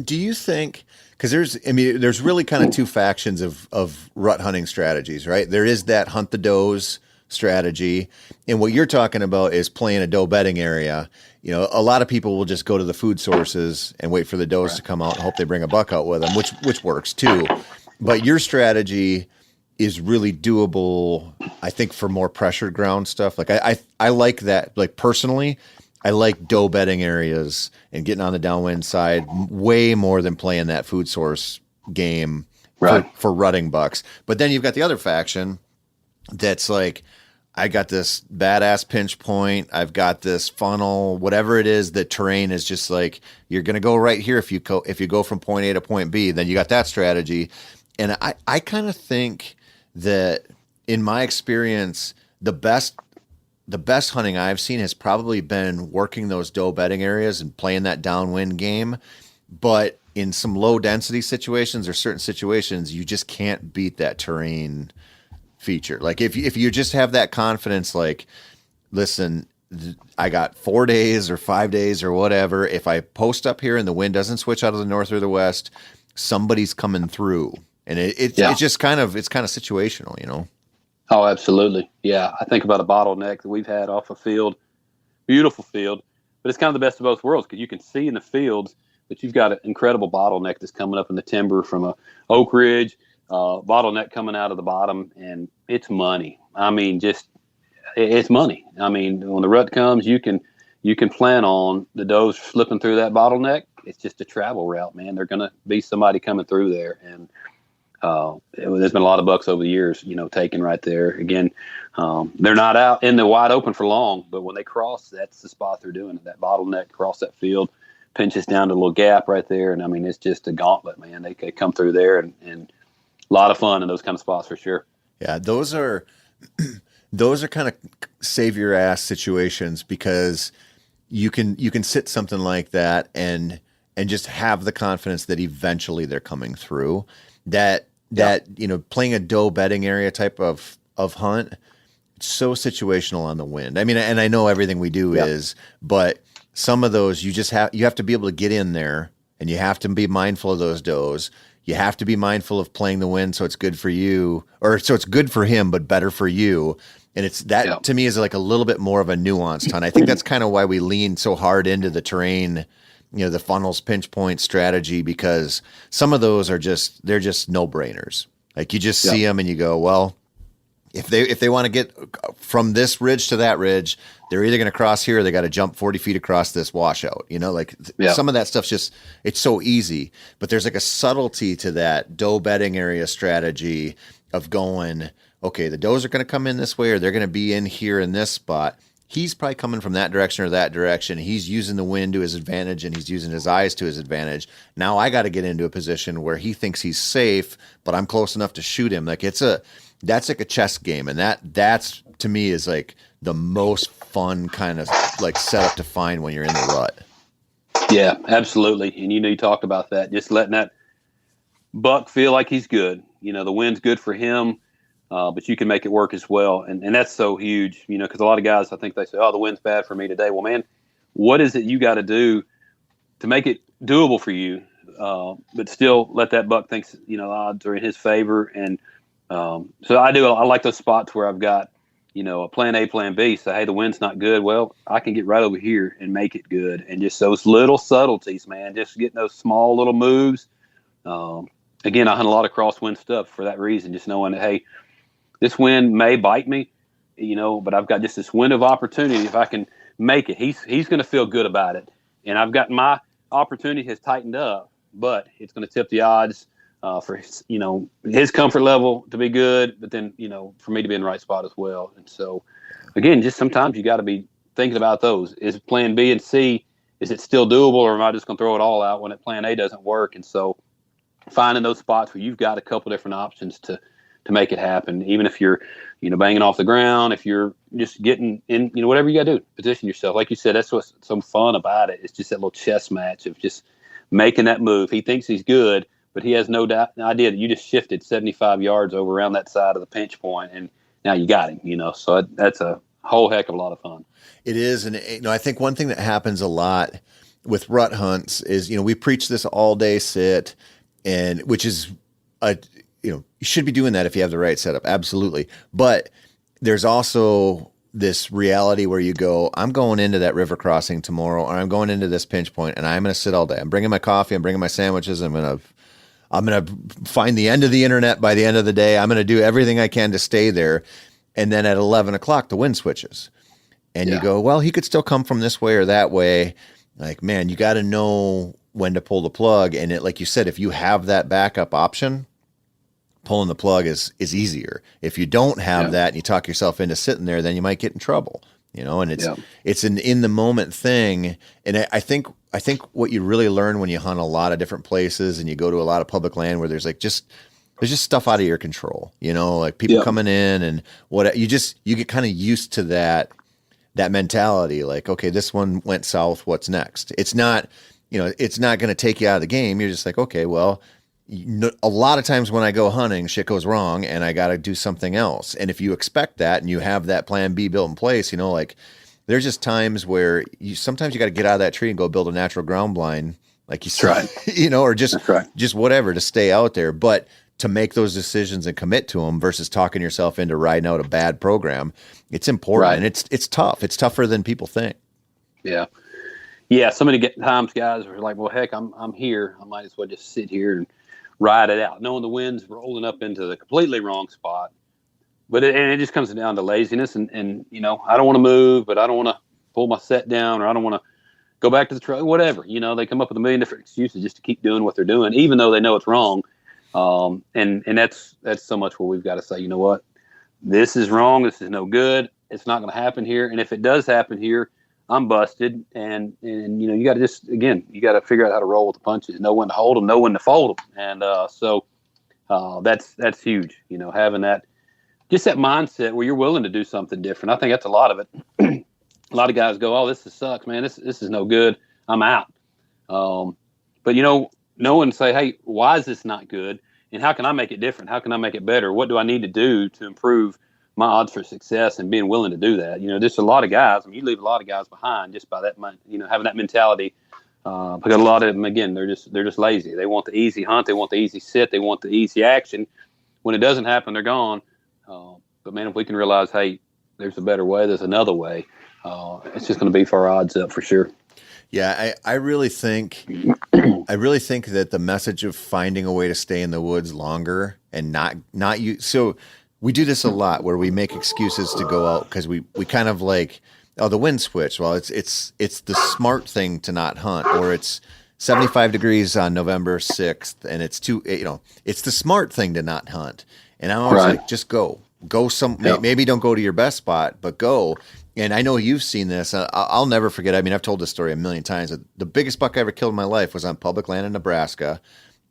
Do you think, because there's really kind of two factions of rut hunting strategies, right? There is that hunt the does strategy, and what you're talking about is playing a doe bedding area. You know, a lot of people will just go to the food sources and wait for the does to come out and hope they bring a buck out with them, which works too. But your strategy is really doable, I think, for more pressured ground stuff. Like I like that. Like personally, I like doe bedding areas and getting on the downwind side way more than playing that food source game for rutting bucks. But then you've got the other faction that's like, I got this badass pinch point. I've got this funnel, whatever it is. The terrain is just like, you're going to go right here. If you go from point A to point B, then you got that strategy. And I kind of think that in my experience, the best hunting I've seen has probably been working those doe bedding areas and playing that downwind game. But in some low density situations or certain situations, you just can't beat that terrain feature. Like if you just have that confidence, like, listen, I got 4 days or 5 days or whatever. If I post up here and the wind doesn't switch out of the north or the west, somebody's coming through. And it's just kind of situational, you know? Oh, absolutely. Yeah. I think about a bottleneck that we've had off a field, beautiful field, but it's kind of the best of both worlds because you can see in the fields that you've got an incredible bottleneck that's coming up in the timber from a Oak Ridge, bottleneck coming out of the bottom, and it's money. I mean, it's money. I mean, when the rut comes, you can plan on the does slipping through that bottleneck. It's just a travel route, man. They're going to be somebody coming through there. And there's been a lot of bucks over the years, you know, taken right there. Again, they're not out in the wide open for long, but when they cross, that's the spot they're doing. That bottleneck across that field pinches down to a little gap right there. And I mean, it's just a gauntlet, man. They come through there and a lot of fun in those kind of spots for sure. Yeah, those are kind of save your ass situations because you can sit something like that and just have the confidence that eventually they're coming through. That you know, playing a doe bedding area type of hunt, it's so situational on the wind. I mean, and I know everything we do is, but some of those you have to be able to get in there, and you have to be mindful of those does. You have to be mindful of playing the wind so it's good for you, or so it's good for him but better for you. And it's that to me is like a little bit more of a nuanced hunt. I think that's kind of why we lean so hard into the terrain, you know, the funnels, pinch point strategy, because some of those they're just no brainers. Like you just see them and you go, well, if they want to get from this ridge to that ridge, they're either going to cross here or they got to jump 40 feet across this washout, you know, like some of that stuff's just, it's so easy, but there's like a subtlety to that doe bedding area strategy of going, okay, the does are going to come in this way, or they're going to be in here in this spot. He's probably coming from that direction or that direction. He's using the wind to his advantage and he's using his eyes to his advantage. Now I got to get into a position where he thinks he's safe, but I'm close enough to shoot him. Like that's like a chess game. And that's to me is like the most fun kind of like setup to find when you're in the rut. Yeah, absolutely. And you talked about that, just letting that buck feel like he's good. You know, the wind's good for him. But you can make it work as well. And that's so huge, you know, because a lot of guys, I think they say, oh, the wind's bad for me today. Well, man, what is it you got to do to make it doable for you, but still let that buck think, odds are in his favor. And so I like those spots where I've got, a plan A, plan B. So, hey, the wind's not good. Well, I can get right over here and make it good. And just those little subtleties, man, just getting those small little moves. Again, I hunt a lot of crosswind stuff for that reason, just knowing that, hey, this wind may bite me, but I've got just this wind of opportunity. If I can make it, he's going to feel good about it. And I've got my opportunity has tightened up, but it's going to tip the odds for his comfort level to be good, but then, for me to be in the right spot as well. And so, again, just sometimes you got to be thinking about those. Is plan B and C, is it still doable, or am I just going to throw it all out when plan A doesn't work? And so finding those spots where you've got a couple different options to make it happen, even if you're, banging off the ground, if you're just getting in, whatever you got to do, position yourself. Like you said, that's what's so fun about it. It's just that little chess match of just making that move. He thinks he's good, but he has no idea that you just shifted 75 yards over around that side of the pinch point, and now you got him, so that's a whole heck of a lot of fun. It is. And, I think one thing that happens a lot with rut hunts is, we preach this all day sit, and which is you should be doing that if you have the right setup. Absolutely. But there's also this reality where you go, I'm going into that river crossing tomorrow, or I'm going into this pinch point, and I'm going to sit all day. I'm bringing my coffee. I'm bringing my sandwiches. I'm going to find the end of the internet by the end of the day. I'm going to do everything I can to stay there. And then at 11 o'clock, the wind switches. And you go, well, he could still come from this way or that way. Like, man, you got to know when to pull the plug. And like you said, if you have that backup option, pulling the plug is easier. If you don't have that and you talk yourself into sitting there, then you might get in trouble, and it's an in the moment thing. And I think what you really learn when you hunt a lot of different places and you go to a lot of public land where there's just stuff out of your control, like people coming in and what you get kind of used to that mentality. Like, okay, this one went south. What's next? It's not going to take you out of the game. You're just like, okay, well, a lot of times when I go hunting, shit goes wrong and I got to do something else. And if you expect that and you have that plan B built in place, like there's just times where sometimes you got to get out of that tree and go build a natural ground blind, like you said, or just whatever to stay out there. But to make those decisions and commit to them versus talking yourself into riding out a bad program, it's important. And it's tough. It's tougher than people think. Yeah. Yeah. So many times guys are like, well, heck, I'm here. I might as well just sit here and ride it out, knowing the wind's rolling up into the completely wrong spot. But it just comes down to laziness. And I don't want to move, but I don't want to pull my set down, or I don't want to go back to the truck, whatever. They come up with a million different excuses just to keep doing what they're doing, even though they know it's wrong. And that's so much where we've got to say, you know what, this is wrong. This is no good. It's not going to happen here. And if it does happen here, I'm busted. And you got to you got to figure out how to roll with the punches, know when to hold them, know when to fold them. And so that's huge, having that mindset where you're willing to do something different. I think that's a lot of it. A lot of guys go, oh, this sucks, man. This is no good. I'm out. But know and say, hey, why is this not good? And how can I make it different? How can I make it better? What do I need to do to improve my odds for success, and being willing to do that? There's a lot of guys, you leave a lot of guys behind just by that, having that mentality. Because a lot of them, again, they're just lazy. They want the easy hunt. They want the easy sit. They want the easy action. When it doesn't happen, they're gone. But man, if we can realize, hey, there's a better way, there's another way, it's just going to beef our odds up for sure. Yeah, I really think that the message of finding a way to stay in the woods longer and not you. So we do this a lot where we make excuses to go out because we kind of like, oh, the wind switch. Well, it's the smart thing to not hunt, or it's 75 degrees on November 6th and it's it's the smart thing to not hunt. And I'm always like, just go maybe don't go to your best spot, but go. And I know you've seen this. I'll never forget. I mean, I've told this story a million times. The biggest buck I ever killed in my life was on public land in Nebraska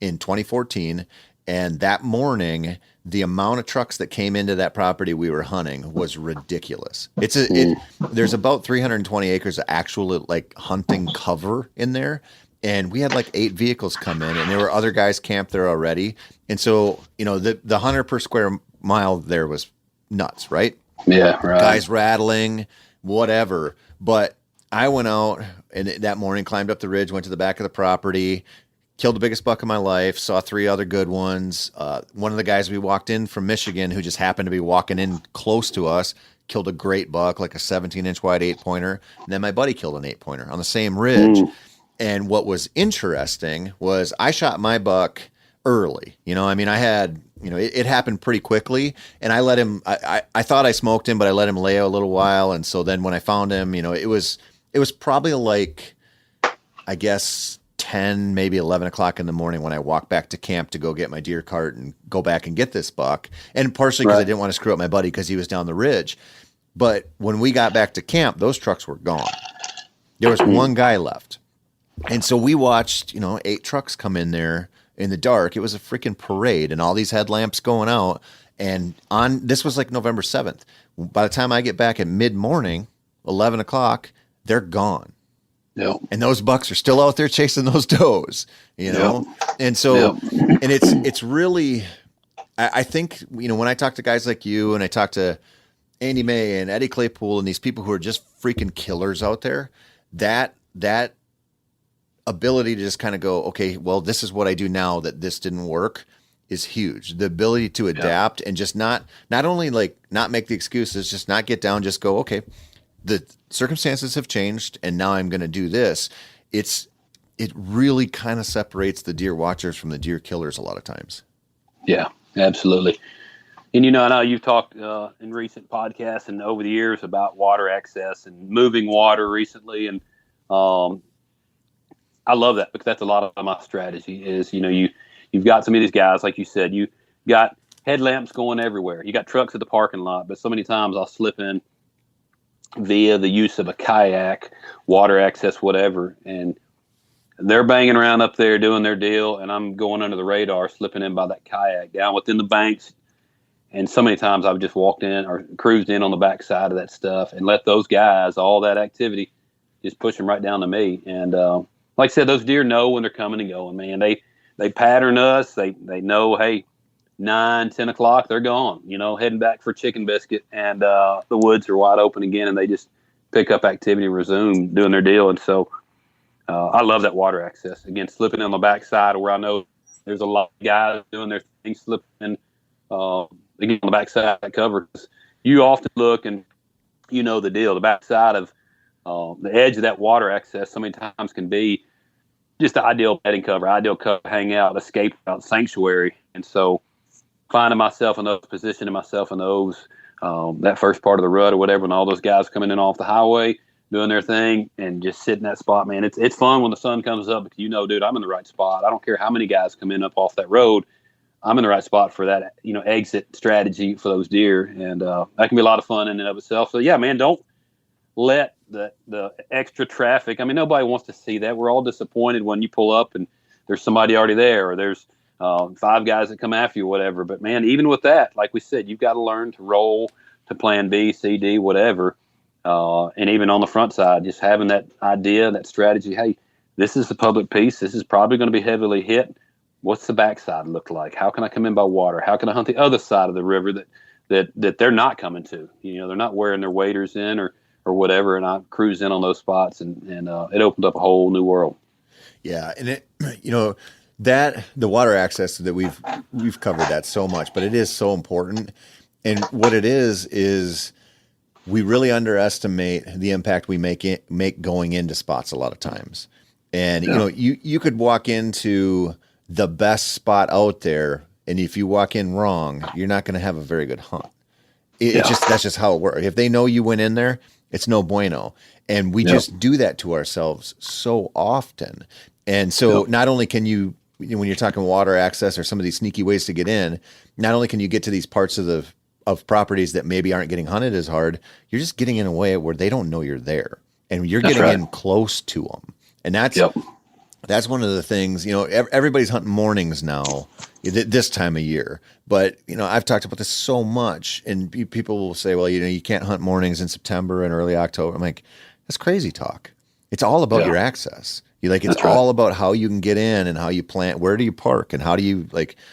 in 2014. And that morning, the amount of trucks that came into that property we were hunting was ridiculous. There's about 320 acres of actual hunting cover in there. And we had 8 vehicles come in, and there were other guys camped there already. And so, the hunter per square mile there was nuts, right? Yeah, right. Guys rattling, whatever. But I went out and that morning, climbed up the ridge, went to the back of the property, killed the biggest buck of my life, saw 3 other good ones. One of the guys we walked in from Michigan, who just happened to be walking in close to us, killed a great buck, like a 17-inch wide 8-pointer. And then my buddy killed an 8-pointer on the same ridge. And what was interesting was I shot my buck early. I mean, I had, it happened pretty quickly, and I let him, I thought I smoked him, but I let him lay a little while. And so then when I found him, it was probably like, I guess 10, maybe 11 o'clock in the morning when I walked back to camp to go get my deer cart and go back and get this buck. And partially because I didn't want to screw up my buddy because he was down the ridge. But when we got back to camp, those trucks were gone. There was one guy left. And so we watched, 8 trucks come in there in the dark. It was a freaking parade and all these headlamps going out. And this was like November 7th. By the time I get back at mid-morning, 11 o'clock, they're gone. Yep. And those bucks are still out there chasing those does, Yep. And so, and it's really, I think, when I talk to guys like you and I talk to Andy May and Eddie Claypool and these people who are just freaking killers out there, that ability to just kind of go, okay, well, this is what I do now that this didn't work is huge. The ability to adapt and just not only like not make the excuses, just not get down, just go, okay, the circumstances have changed and now I'm going to do this. It really kind of separates the deer watchers from the deer killers a lot of times. Yeah, absolutely. And, I know you've talked in recent podcasts and over the years about water access and moving water recently. And, I love that because that's a lot of my strategy is, you've got some of these guys, like you said, you got headlamps going everywhere. You got trucks at the parking lot, but so many times I'll slip in via the use of a kayak, water access, whatever. And they're banging around up there doing their deal. And I'm going under the radar, slipping in by that kayak down within the banks. And so many times I've just walked in or cruised in on the backside of that stuff and let those guys, all that activity, just push them right down to me. And, like I said, those deer know when they're coming and going, man. They pattern us. They know, hey, 9, 10 o'clock, they're gone, heading back for chicken biscuit. And the woods are wide open again, and they just pick up activity, resume doing their deal. And so I love that water access. Again, slipping on the backside where I know there's a lot of guys doing their thing, slipping again on the backside of that cover. You often look and the deal. The backside of the edge of that water access so many times can be just the ideal bedding cover, ideal cover, hangout, escape route, sanctuary. And so finding myself in those, positioning myself in those, that first part of the rut or whatever, and all those guys coming in off the highway, doing their thing, and just sitting in that spot, man. It's fun when the sun comes up because dude, I'm in the right spot. I don't care how many guys come in up off that road. I'm in the right spot for that, exit strategy for those deer. And that can be a lot of fun in and of itself. So, yeah, man, don't let the extra traffic. I mean, nobody wants to see that. We're all disappointed when you pull up and there's somebody already there, or there's 5 guys that come after you, whatever. But man, even with that, like we said, you've got to learn to roll to plan B, C, D, whatever. And even on the front side, just having that idea, that strategy. Hey, this is the public piece. This is probably going to be heavily hit. What's the backside look like? How can I come in by water? How can I hunt the other side of the river that they're not coming to? They're not wearing their waders in or whatever, and I cruise in on those spots, and it opened up a whole new world. Yeah, and it, that the water access that we've covered that so much, but it is so important. And what it is we really underestimate the impact we make going into spots a lot of times. And you could walk into the best spot out there, and if you walk in wrong, you're not going to have a very good hunt. That's just how it works. If they know you went in there, it's no bueno. And we just do that to ourselves so often. And so not only can you, when you're talking water access or some of these sneaky ways to get in, not only can you get to these parts of properties that maybe aren't getting hunted as hard, you're just getting in a way where they don't know you're there, and you're getting in close to them. And that's one of the things, everybody's hunting mornings now this time of year. But, I've talked about this so much, and people will say, well, you can't hunt mornings in September and early October. I'm like, that's crazy talk. It's all about your access. It's all about how you can get in and how you plant, where do you park, and how do you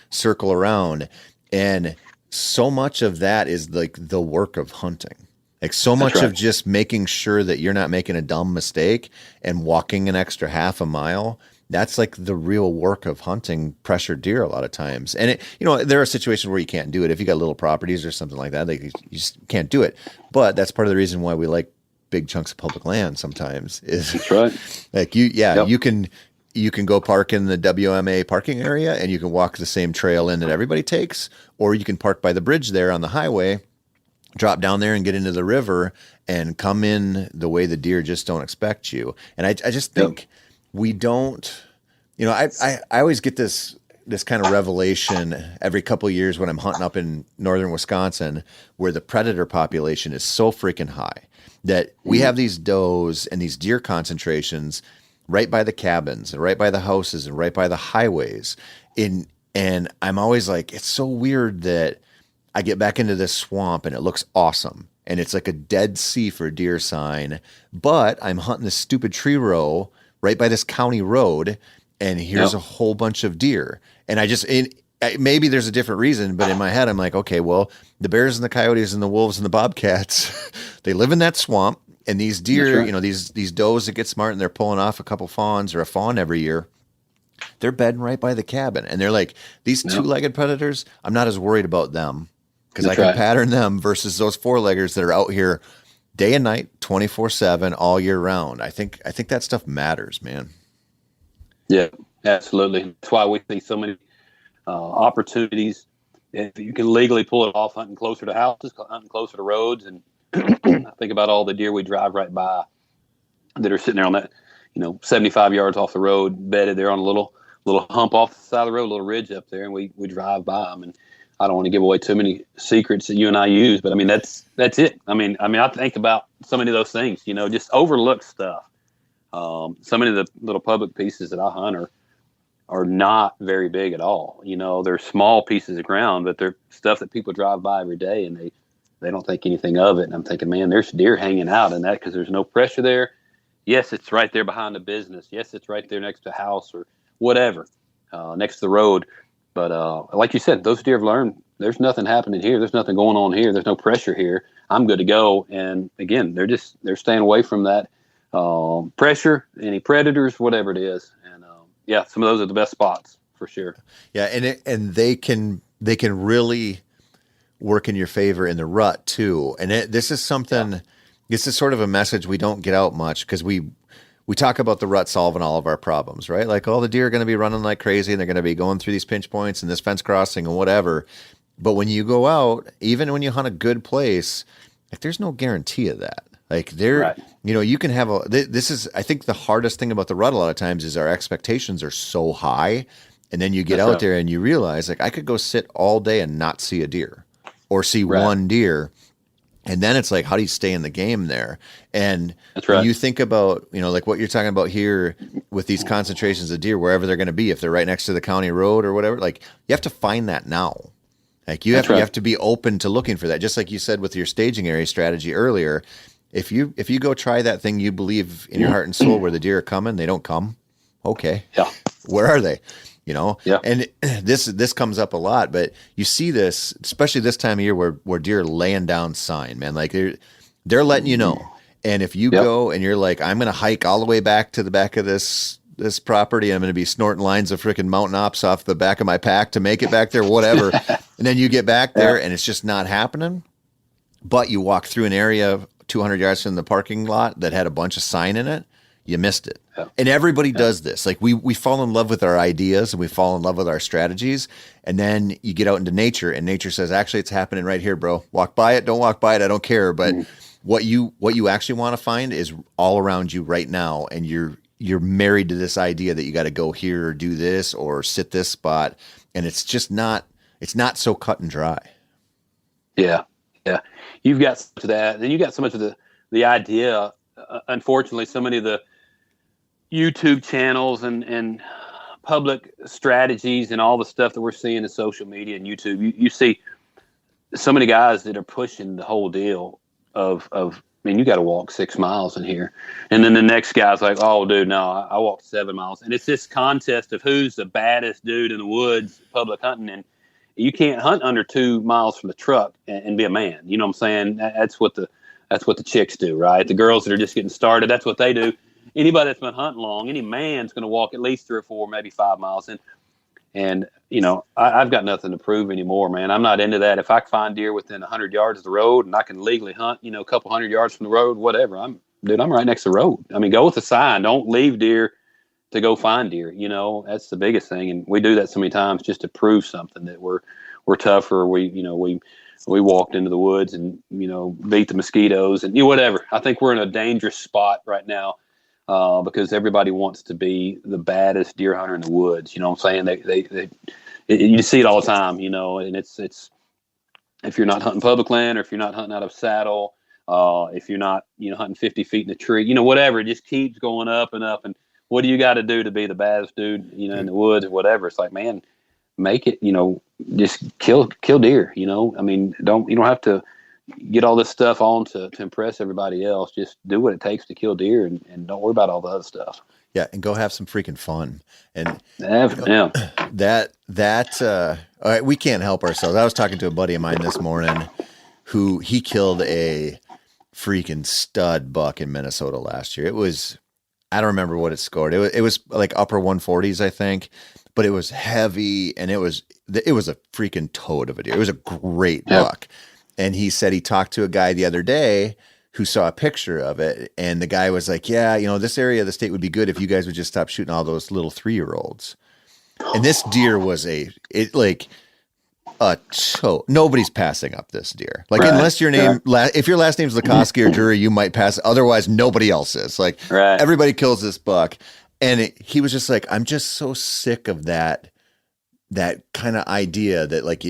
circle around. And so much of that is the work of hunting. Like so much right. of just making sure that you're not making a dumb mistake and walking an extra half a mile. That's like the real work of hunting pressured deer a lot of times. And it, there are situations where you can't do it. If you got little properties or something like that, you just can't do it. But that's part of the reason why we like big chunks of public land sometimes is That's right. like you can go park in the WMA parking area and you can walk the same trail in that everybody takes, or you can park by the bridge there on the highway, drop down there and get into the river and come in the way the deer just don't expect you. And I just think we don't, I always get this kind of revelation every couple of years when I'm hunting up in northern Wisconsin, where the predator population is so freaking high that we have these does and these deer concentrations right by the cabins and right by the houses and right by the highways. And I'm always like, it's so weird that I get back into this swamp and it looks awesome. And it's like a dead sea for deer sign, but I'm hunting this stupid tree row right by this county road, and here's a whole bunch of deer. And maybe there's a different reason, but in my head, I'm like, okay, well, the bears and the coyotes and the wolves and the bobcats, they live in that swamp. And these deer, right. these does that get smart and they're pulling off a couple fawns or a fawn every year, they're bedding right by the cabin. And they're like, these two-legged predators, I'm not as worried about them because I can pattern them versus those four-leggers that are out here day and night, 24/7, all year round. I think that stuff matters, man. Yeah, absolutely. That's why we see so many opportunities. If you can legally pull it off, hunting closer to houses, hunting closer to roads, and I think about all the deer we drive right by that are sitting there on that, 75 yards off the road, bedded there on a little hump off the side of the road, a little ridge up there, and we drive by them. And I don't want to give away too many secrets that you and I use, but I mean that's it. I mean I think about so many of those things, just overlooked stuff. So many of the little public pieces that I hunt are not very big at all. They're small pieces of ground, but they're stuff that people drive by every day, and they don't think anything of it. And I'm thinking, man, there's deer hanging out in that because there's no pressure there. Yes, it's right there behind the business. Yes, it's right there next to a house or whatever, next to the road. But like you said, those deer have learned there's nothing happening here. There's nothing going on here. There's no pressure here. I'm good to go. And again, they're staying away from that pressure, any predators, whatever it is. And some of those are the best spots for sure. Yeah, and they can really work in your favor in the rut too. And this is something. This is sort of a message we don't get out much because we talk about the rut solving all of our problems, right? Like, the deer are going to be running like crazy and they're going to be going through these pinch points and this fence crossing and whatever. But when you go out, even when you hunt a good place, like there's no guarantee of that. Like you can have this is, I think the hardest thing about the rut a lot of times is our expectations are so high. And then you get out there and you realize like I could go sit all day and not see a deer or see one deer. And then it's like, how do you stay in the game there? And when you think about, like what you're talking about here with these concentrations of deer, wherever they're going to be, if they're right next to the county road or whatever, like you have to find that now. Like you have to be open to looking for that. Just like you said with your staging area strategy earlier, if you go try that thing you believe in your heart and soul where the deer are coming, they don't come. Okay. Yeah. Where are they? And this comes up a lot, but you see this, especially this time of year where deer are laying down sign, man, like they're letting you know. And if you go and you're like, I'm going to hike all the way back to the back of this property, I'm going to be snorting lines of freaking mountain ops off the back of my pack to make it back there, whatever. And then you get back there and it's just not happening. But you walk through an area 200 yards from the parking lot that had a bunch of sign in it. You missed it. Yeah. And everybody does this. Like we fall in love with our ideas and we fall in love with our strategies. And then you get out into nature and nature says, actually, it's happening right here, bro. Walk by it. Don't walk by it. I don't care. But what you actually want to find is all around you right now. And you're married to this idea that you got to go here or do this or sit this spot. And it's just it's not so cut and dry. Yeah. Yeah. You've got so much of that. Then you got so much of the idea. Unfortunately, so many of the YouTube channels and public strategies and all the stuff that we're seeing in social media and YouTube, you see so many guys that are pushing the whole deal of you got to walk 6 miles in here. And then the next guy's like, oh, dude, no, I walked 7 miles. And it's this contest of who's the baddest dude in the woods, public hunting. And you can't hunt under 2 miles from the truck and be a man. You know what I'm saying? That's what That's what the chicks do, right? The girls that are just getting started, that's what they do. Anybody that's been hunting long, any man's going to walk at least 3 or 4, maybe 5 miles. And I've got nothing to prove anymore, man. I'm not into that. If I can find deer within 100 yards of the road and I can legally hunt, a couple 100 yards from the road, whatever, I'm right next to the road. I mean, go with a sign. Don't leave deer to go find deer. That's the biggest thing. And we do that so many times just to prove something, that we're tougher. We walked into the woods and, beat the mosquitoes and whatever. I think we're in a dangerous spot right now because everybody wants to be the baddest deer hunter in the woods. You know what I'm saying? You see it all the time, and it's if you're not hunting public land or if you're not hunting out of saddle, if you're not, hunting 50 feet in a tree, whatever, it just keeps going up and up. And what do you got to do to be the baddest dude, in the woods or whatever? It's like, man, make it, just kill deer, I mean, you don't have to get all this stuff on to impress everybody else. Just do what it takes to kill deer and don't worry about all the other stuff. Yeah. And go have some freaking fun. And all right, we can't help ourselves. I was talking to a buddy of mine this morning who he killed a freaking stud buck in Minnesota last year. It was, I don't remember what it scored. It was like upper 140s, I think. But it was heavy, and it was a freaking toad of a deer. It was a great buck. And he said he talked to a guy the other day who saw a picture of it, and the guy was like, yeah, this area of the state would be good if you guys would just stop shooting all those little 3-year-olds. And this deer was a toad. Nobody's passing up this deer. Like, right. Unless your name, if your last name's Lakoski or Drury, you might pass. Otherwise, nobody else is. Like, everybody kills this buck. And he was just like, I'm just so sick of that kind of idea that like,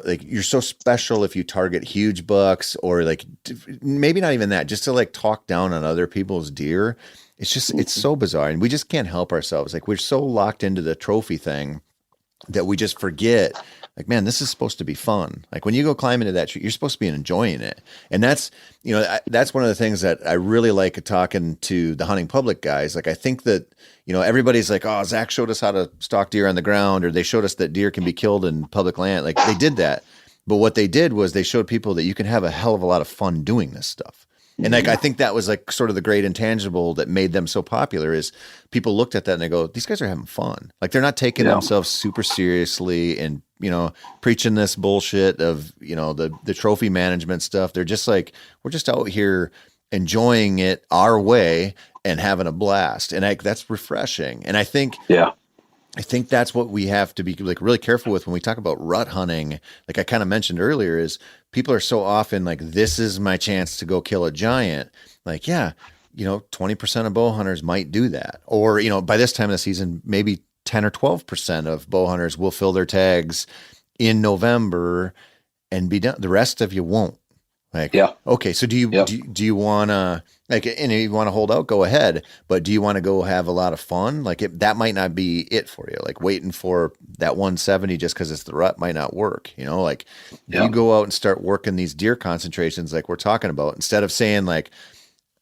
like you're so special if you target huge bucks, or like maybe not even that, just to like talk down on other people's deer. It's so bizarre. And we just can't help ourselves. Like, we're so locked into the trophy thing that we just forget, like, man, this is supposed to be fun. Like, when you go climb into that tree, you're supposed to be enjoying it. And that's, that's one of the things that I really like talking to the hunting public guys. Like, I think that, everybody's like, oh, Zach showed us how to stalk deer on the ground, or they showed us that deer can be killed in public land. Like, they did that. But what they did was they showed people that you can have a hell of a lot of fun doing this stuff. And like, I think that was like sort of the great intangible that made them so popular, is people looked at that and they go, these guys are having fun. Like, they're not taking themselves super seriously and, preaching this bullshit of, the trophy management stuff. They're just like, we're just out here enjoying it our way and having a blast. And that's refreshing. And I think that's what we have to be like really careful with when we talk about rut hunting. Like I kind of mentioned earlier, is people are so often like, this is my chance to go kill a giant. Like, 20% of bow hunters might do that. Or, by this time of the season, maybe 10 or 12% of bow hunters will fill their tags in November and be done. The rest of you won't. Like, okay. So do you want to, like, and if you want to hold out, go ahead, but do you want to go have a lot of fun? Like, that might not be it for you. Like, waiting for that 170 just because it's the rut might not work. Like, you go out and start working these deer concentrations like we're talking about, instead of saying like,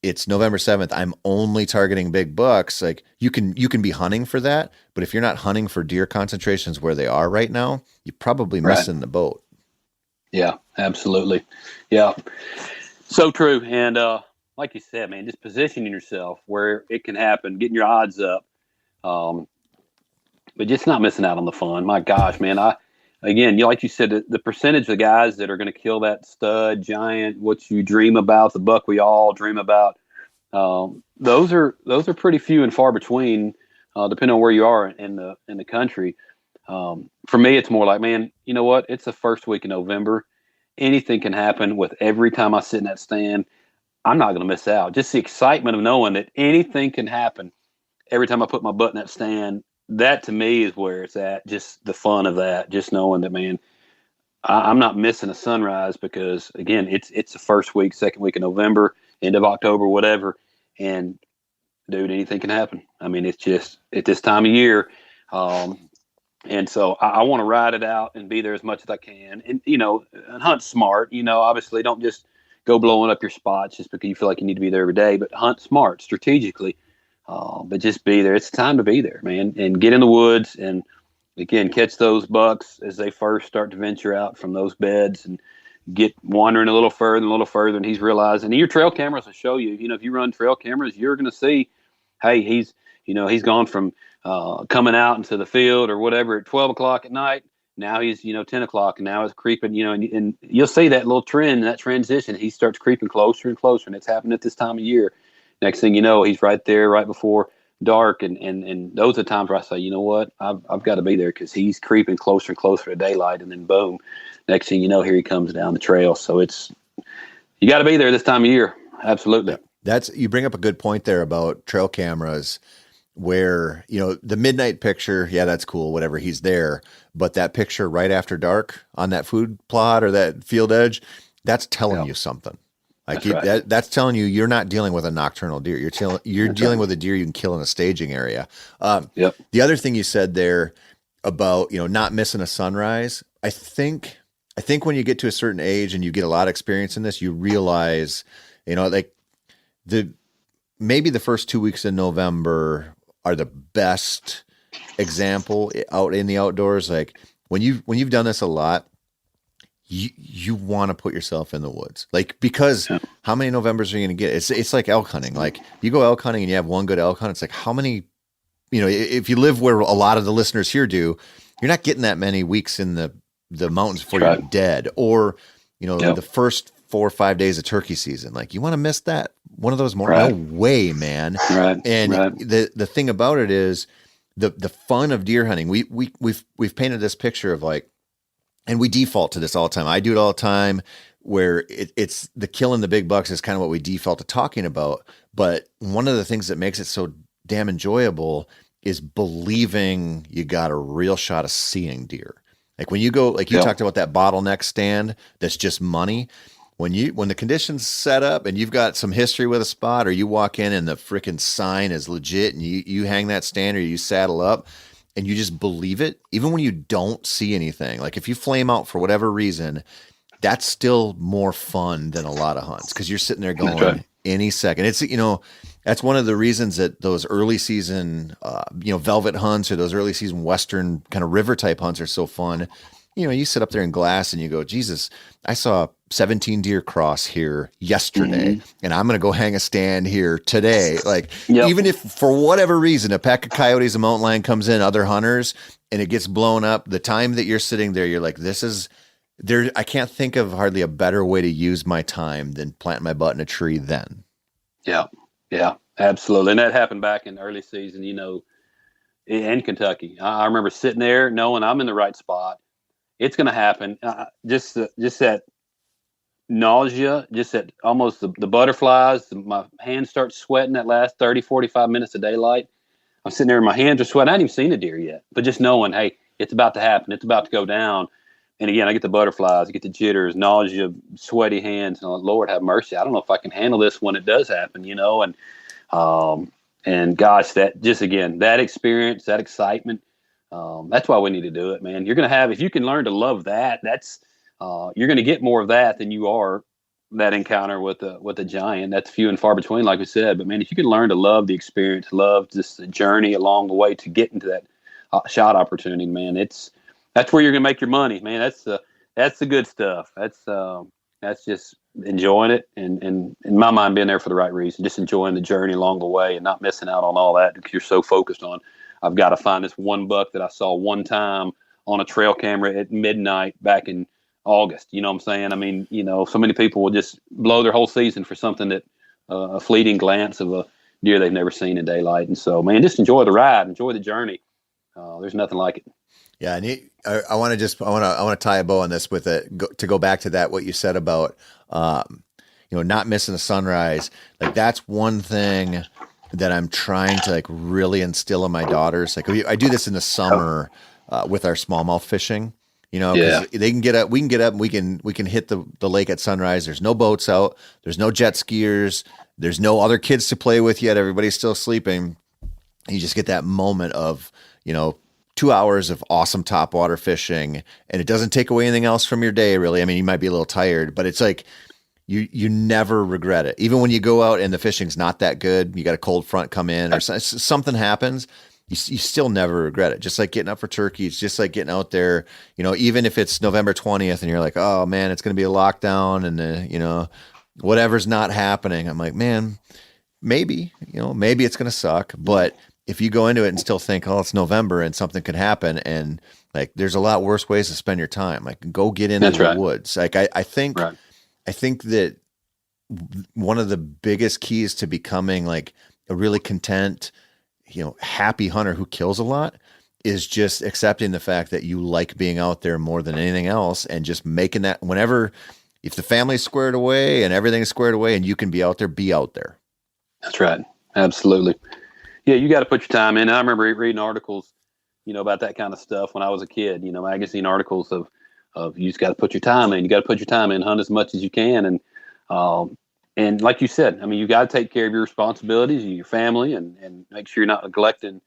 it's November 7th, I'm only targeting big bucks. Like, you can be hunting for that, but if you're not hunting for deer concentrations where they are right now, you're probably missing the boat. Yeah, absolutely. Yeah. So true. And like you said, man, just positioning yourself where it can happen, getting your odds up. But just not missing out on the fun. My gosh, man. Like you said, the percentage of guys that are going to kill that stud giant, what you dream about, the buck we all dream about, those are pretty few and far between, depending on where you are in the country. For me, it's more like, man, you know what? It's the first week in November. Anything can happen. With every time I sit in that stand, I'm not going to miss out. Just the excitement of knowing that anything can happen every time I put my butt in that stand. That to me is where it's at. Just the fun of that. Just knowing that, man, I'm not missing a sunrise, because again, it's the first week, second week of November, end of October, whatever. And dude, anything can happen. I mean, it's just at this time of year. And so I want to ride it out and be there as much as I can, and, and hunt smart, obviously don't just go blowing up your spots just because you feel like you need to be there every day, but hunt smart, strategically, but just be there. It's time to be there, man, and get in the woods and, again, catch those bucks as they first start to venture out from those beds, and get wandering a little further, and he's realizing. And your trail cameras will show you. If you run trail cameras, you're going to see, hey, he's gone from coming out into the field or whatever at 12 o'clock at night. Now he's 10 o'clock, and now it's creeping. And you'll see that little trend, that transition. He starts creeping closer and closer, and it's happening at this time of year. Next thing you know, he's right there, right before dark, and those are the times where I say, you know what, I've got to be there because he's creeping closer and closer to daylight, and then boom, next thing you know, here he comes down the trail. So you got to be there this time of year. Absolutely. You bring up a good point there about trail cameras, where the midnight picture, yeah, that's cool, whatever, he's there, but that picture right after dark on that food plot or that field edge, that's telling you something. Like that's telling you you're not dealing with a nocturnal deer. You're dealing with a deer you can kill in a staging area. The other thing you said there about not missing a sunrise, I think when you get to a certain age and you get a lot of experience in this, you realize like maybe the first 2 weeks in November are the best example out in the outdoors. Like when you've done this a lot, you want to put yourself in the woods, like, because how many Novembers are you going to get? It's like elk hunting. Like you go elk hunting and you have one good elk hunt. It's like, how many, if you live where a lot of the listeners here do, you're not getting that many weeks in the mountains before you're dead, or, the first 4 or 5 days of turkey season. Like you want to miss that one of those mornings? No way, man. The thing about it is the fun of deer hunting. We've painted this picture of like, and we default to this all the time. I do it all the time, where it's the killing the big bucks is kind of what we default to talking about. But one of the things that makes it so damn enjoyable is believing you got a real shot of seeing deer. Like when you go, like you talked about that bottleneck stand, that's just money. When the conditions set up and you've got some history with a spot, or you walk in and the freaking sign is legit and you hang that stand, or you saddle up and you just believe it, even when you don't see anything. Like if you flame out for whatever reason, that's still more fun than a lot of hunts, because you're sitting there going any second. It's, that's one of the reasons that those early season, velvet hunts, or those early season Western kind of river type hunts are so fun. You sit up there in glass and you go, Jesus, I saw 17 deer cross here yesterday, and I'm going to go hang a stand here today. Like, even if for whatever reason, a pack of coyotes, a mountain lion comes in, other hunters, and it gets blown up, the time that you're sitting there, you're like, I can't think of hardly a better way to use my time than planting my butt in a tree then. Yeah, absolutely. And that happened back in the early season, in Kentucky. I remember sitting there knowing I'm in the right spot. It's going to happen. Just that nausea, just that almost the butterflies, my hands start sweating that last 30, 45 minutes of daylight. I'm sitting there and my hands are sweating. I hadn't even seen a deer yet, but just knowing, hey, it's about to happen. It's about to go down. And again, I get the butterflies, I get the jitters, nausea, sweaty hands. And I'm like, Lord have mercy, I don't know if I can handle this when it does happen, and gosh, that just, again, that experience, that excitement, that's why we need to do it, man. You're going to have, if you can learn to love that, that's, you're going to get more of that than you are that encounter with a giant. That's few and far between, like we said. But man, if you can learn to love the experience, love just the journey along the way to get into that shot opportunity, man, that's where you're going to make your money, man. That's the good stuff. That's just enjoying it, and in my mind, being there for the right reason, just enjoying the journey along the way and not missing out on all that, because you're so focused on, I've got to find this one buck that I saw one time on a trail camera at midnight back in August. You know what I'm saying? I mean, so many people will just blow their whole season for something that a fleeting glance of a deer they've never seen in daylight. And so, man, just enjoy the ride, enjoy the journey. There's nothing like it. Yeah, and I want to tie a bow on this with to go back to that, what you said about not missing a sunrise. Like that's one thing that I'm trying to like really instill in my daughters. Like I do this in the summer with our smallmouth fishing. Because they can get up, we can get up, and we can hit the lake at sunrise. There's no boats out, there's no jet skiers, there's no other kids to play with yet. Everybody's still sleeping. You just get that moment of 2 hours of awesome topwater fishing, and it doesn't take away anything else from your day, really. I mean, you might be a little tired, but it's like you never regret it. Even when you go out and the fishing's not that good, you got a cold front come in or something happens, you still never regret it. Just like getting up for turkey. It's just like getting out there, even if it's November 20th and you're like, oh man, it's going to be a lockdown and, whatever's not happening. I'm like, man, maybe it's going to suck. But if you go into it and still think, oh, it's November and something could happen. And like, there's a lot worse ways to spend your time. Like go get into the woods. Like I think that one of the biggest keys to becoming like a really content, happy hunter who kills a lot is just accepting the fact that you like being out there more than anything else, and just making that if the family's squared away and everything's squared away and you can be out there, be out there. That's right. Absolutely. Yeah. You got to put your time in. I remember reading articles, about that kind of stuff when I was a kid, magazine articles of you just got to put your time in. You got to put your time in, hunt as much as you can. And like you said, I mean, you got to take care of your responsibilities and your family and make sure you're not neglecting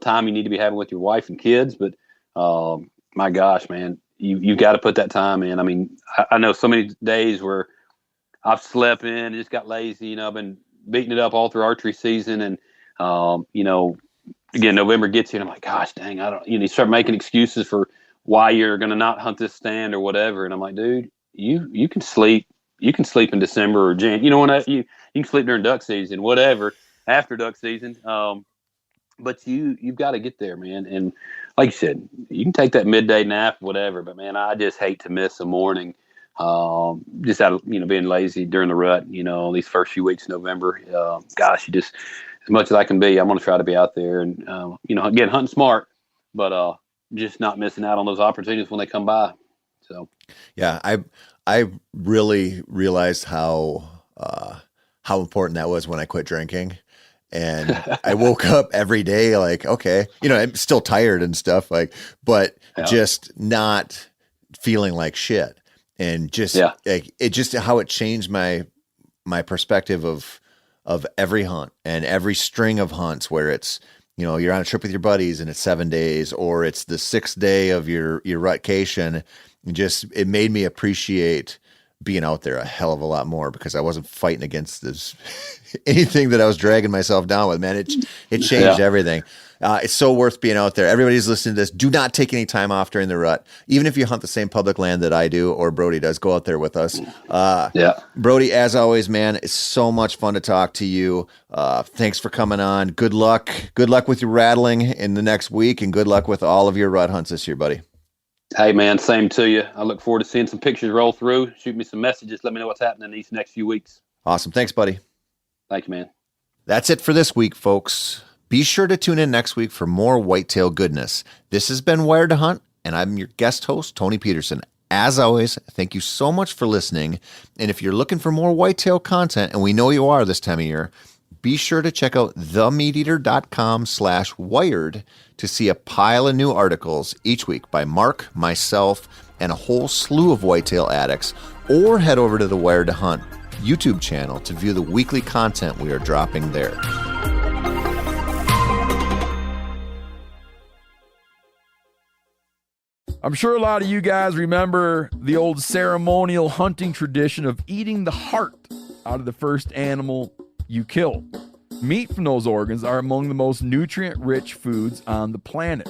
time you need to be having with your wife and kids. But my gosh, man, you got to put that time in. I mean, I know so many days where I've slept in and just got lazy. I've been beating it up all through archery season. And, again, November gets here and I'm like, gosh, dang, you start making excuses for why you're going to not hunt this stand or whatever. And I'm like, dude, you can sleep. You can sleep in December or Jan. You can sleep during duck season, whatever, after duck season. But you've got to get there, man. And like you said, you can take that midday nap, whatever. But man, I just hate to miss a morning, just out of being lazy during the rut. These first few weeks of November. Gosh, as much as I can be, I'm going to try to be out there and again, hunting smart, but just not missing out on those opportunities when they come by. So yeah, I really realized how important that was when I quit drinking. And I woke up every day like, okay, I'm still tired and stuff but just not feeling like shit. And just like it just how it changed my perspective of every hunt and every string of hunts where it's, you're on a trip with your buddies and it's 7 days, or it's the 6th day of your rutcation. It made me appreciate being out there a hell of a lot more because I wasn't fighting against this anything that I was dragging myself down with, man. It changed everything. It's so worth being out there. Everybody's listening to this. Do not take any time off during the rut. Even if you hunt the same public land that I do or Brody does, go out there with us. Brody, as always, man, it's so much fun to talk to you. Thanks for coming on. Good luck. Good luck with your rattling in the next week, and good luck with all of your rut hunts this year, buddy. Hey, man, same to you. I look forward to seeing some pictures roll through. Shoot me some messages. Let me know what's happening these next few weeks. Awesome. Thanks, buddy. Thank you, man. That's it for this week, folks. Be sure to tune in next week for more whitetail goodness. This has been Wired to Hunt, and I'm your guest host, Tony Peterson. As always, thank you so much for listening. And if you're looking for more whitetail content, and we know you are this time of year, be sure to check out themeateater.com/wired to see a pile of new articles each week by Mark, myself, and a whole slew of whitetail addicts, or head over to the Wired to Hunt YouTube channel to view the weekly content we are dropping there. I'm sure a lot of you guys remember the old ceremonial hunting tradition of eating the heart out of the first animal you kill. Meat from those organs are among the most nutrient-rich foods on the planet.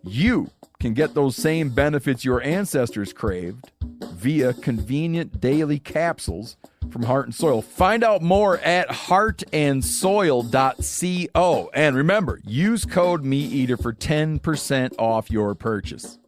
You can get those same benefits your ancestors craved via convenient daily capsules from Heart and Soil. Find out more at heartandsoil.co. And remember, use code MeatEater for 10% off your purchase.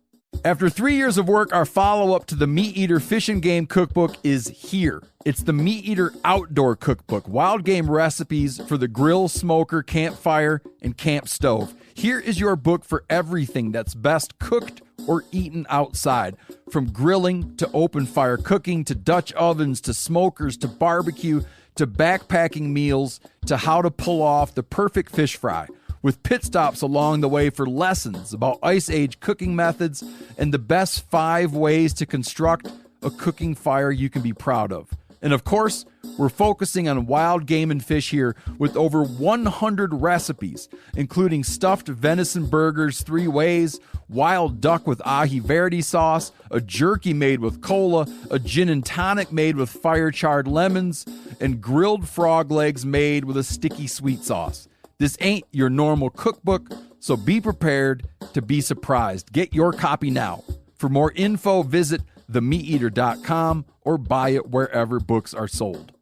After 3 years of work, our follow-up to the Meat Eater Fish and Game Cookbook is here. It's the Meat Eater Outdoor Cookbook, wild game recipes for the grill, smoker, campfire, and camp stove. Here is your book for everything that's best cooked or eaten outside, from grilling to open fire cooking to Dutch ovens to smokers to barbecue to backpacking meals to how to pull off the perfect fish fry, with pit stops along the way for lessons about Ice Age cooking methods and the best 5 ways to construct a cooking fire you can be proud of. And of course, we're focusing on wild game and fish here with over 100 recipes, including stuffed venison burgers 3 ways, wild duck with ahi verde sauce, a jerky made with cola, a gin and tonic made with fire-charred lemons, and grilled frog legs made with a sticky sweet sauce. This ain't your normal cookbook, So be prepared to be surprised. Get your copy now. For more info, visit themeateater.com or buy it wherever books are sold.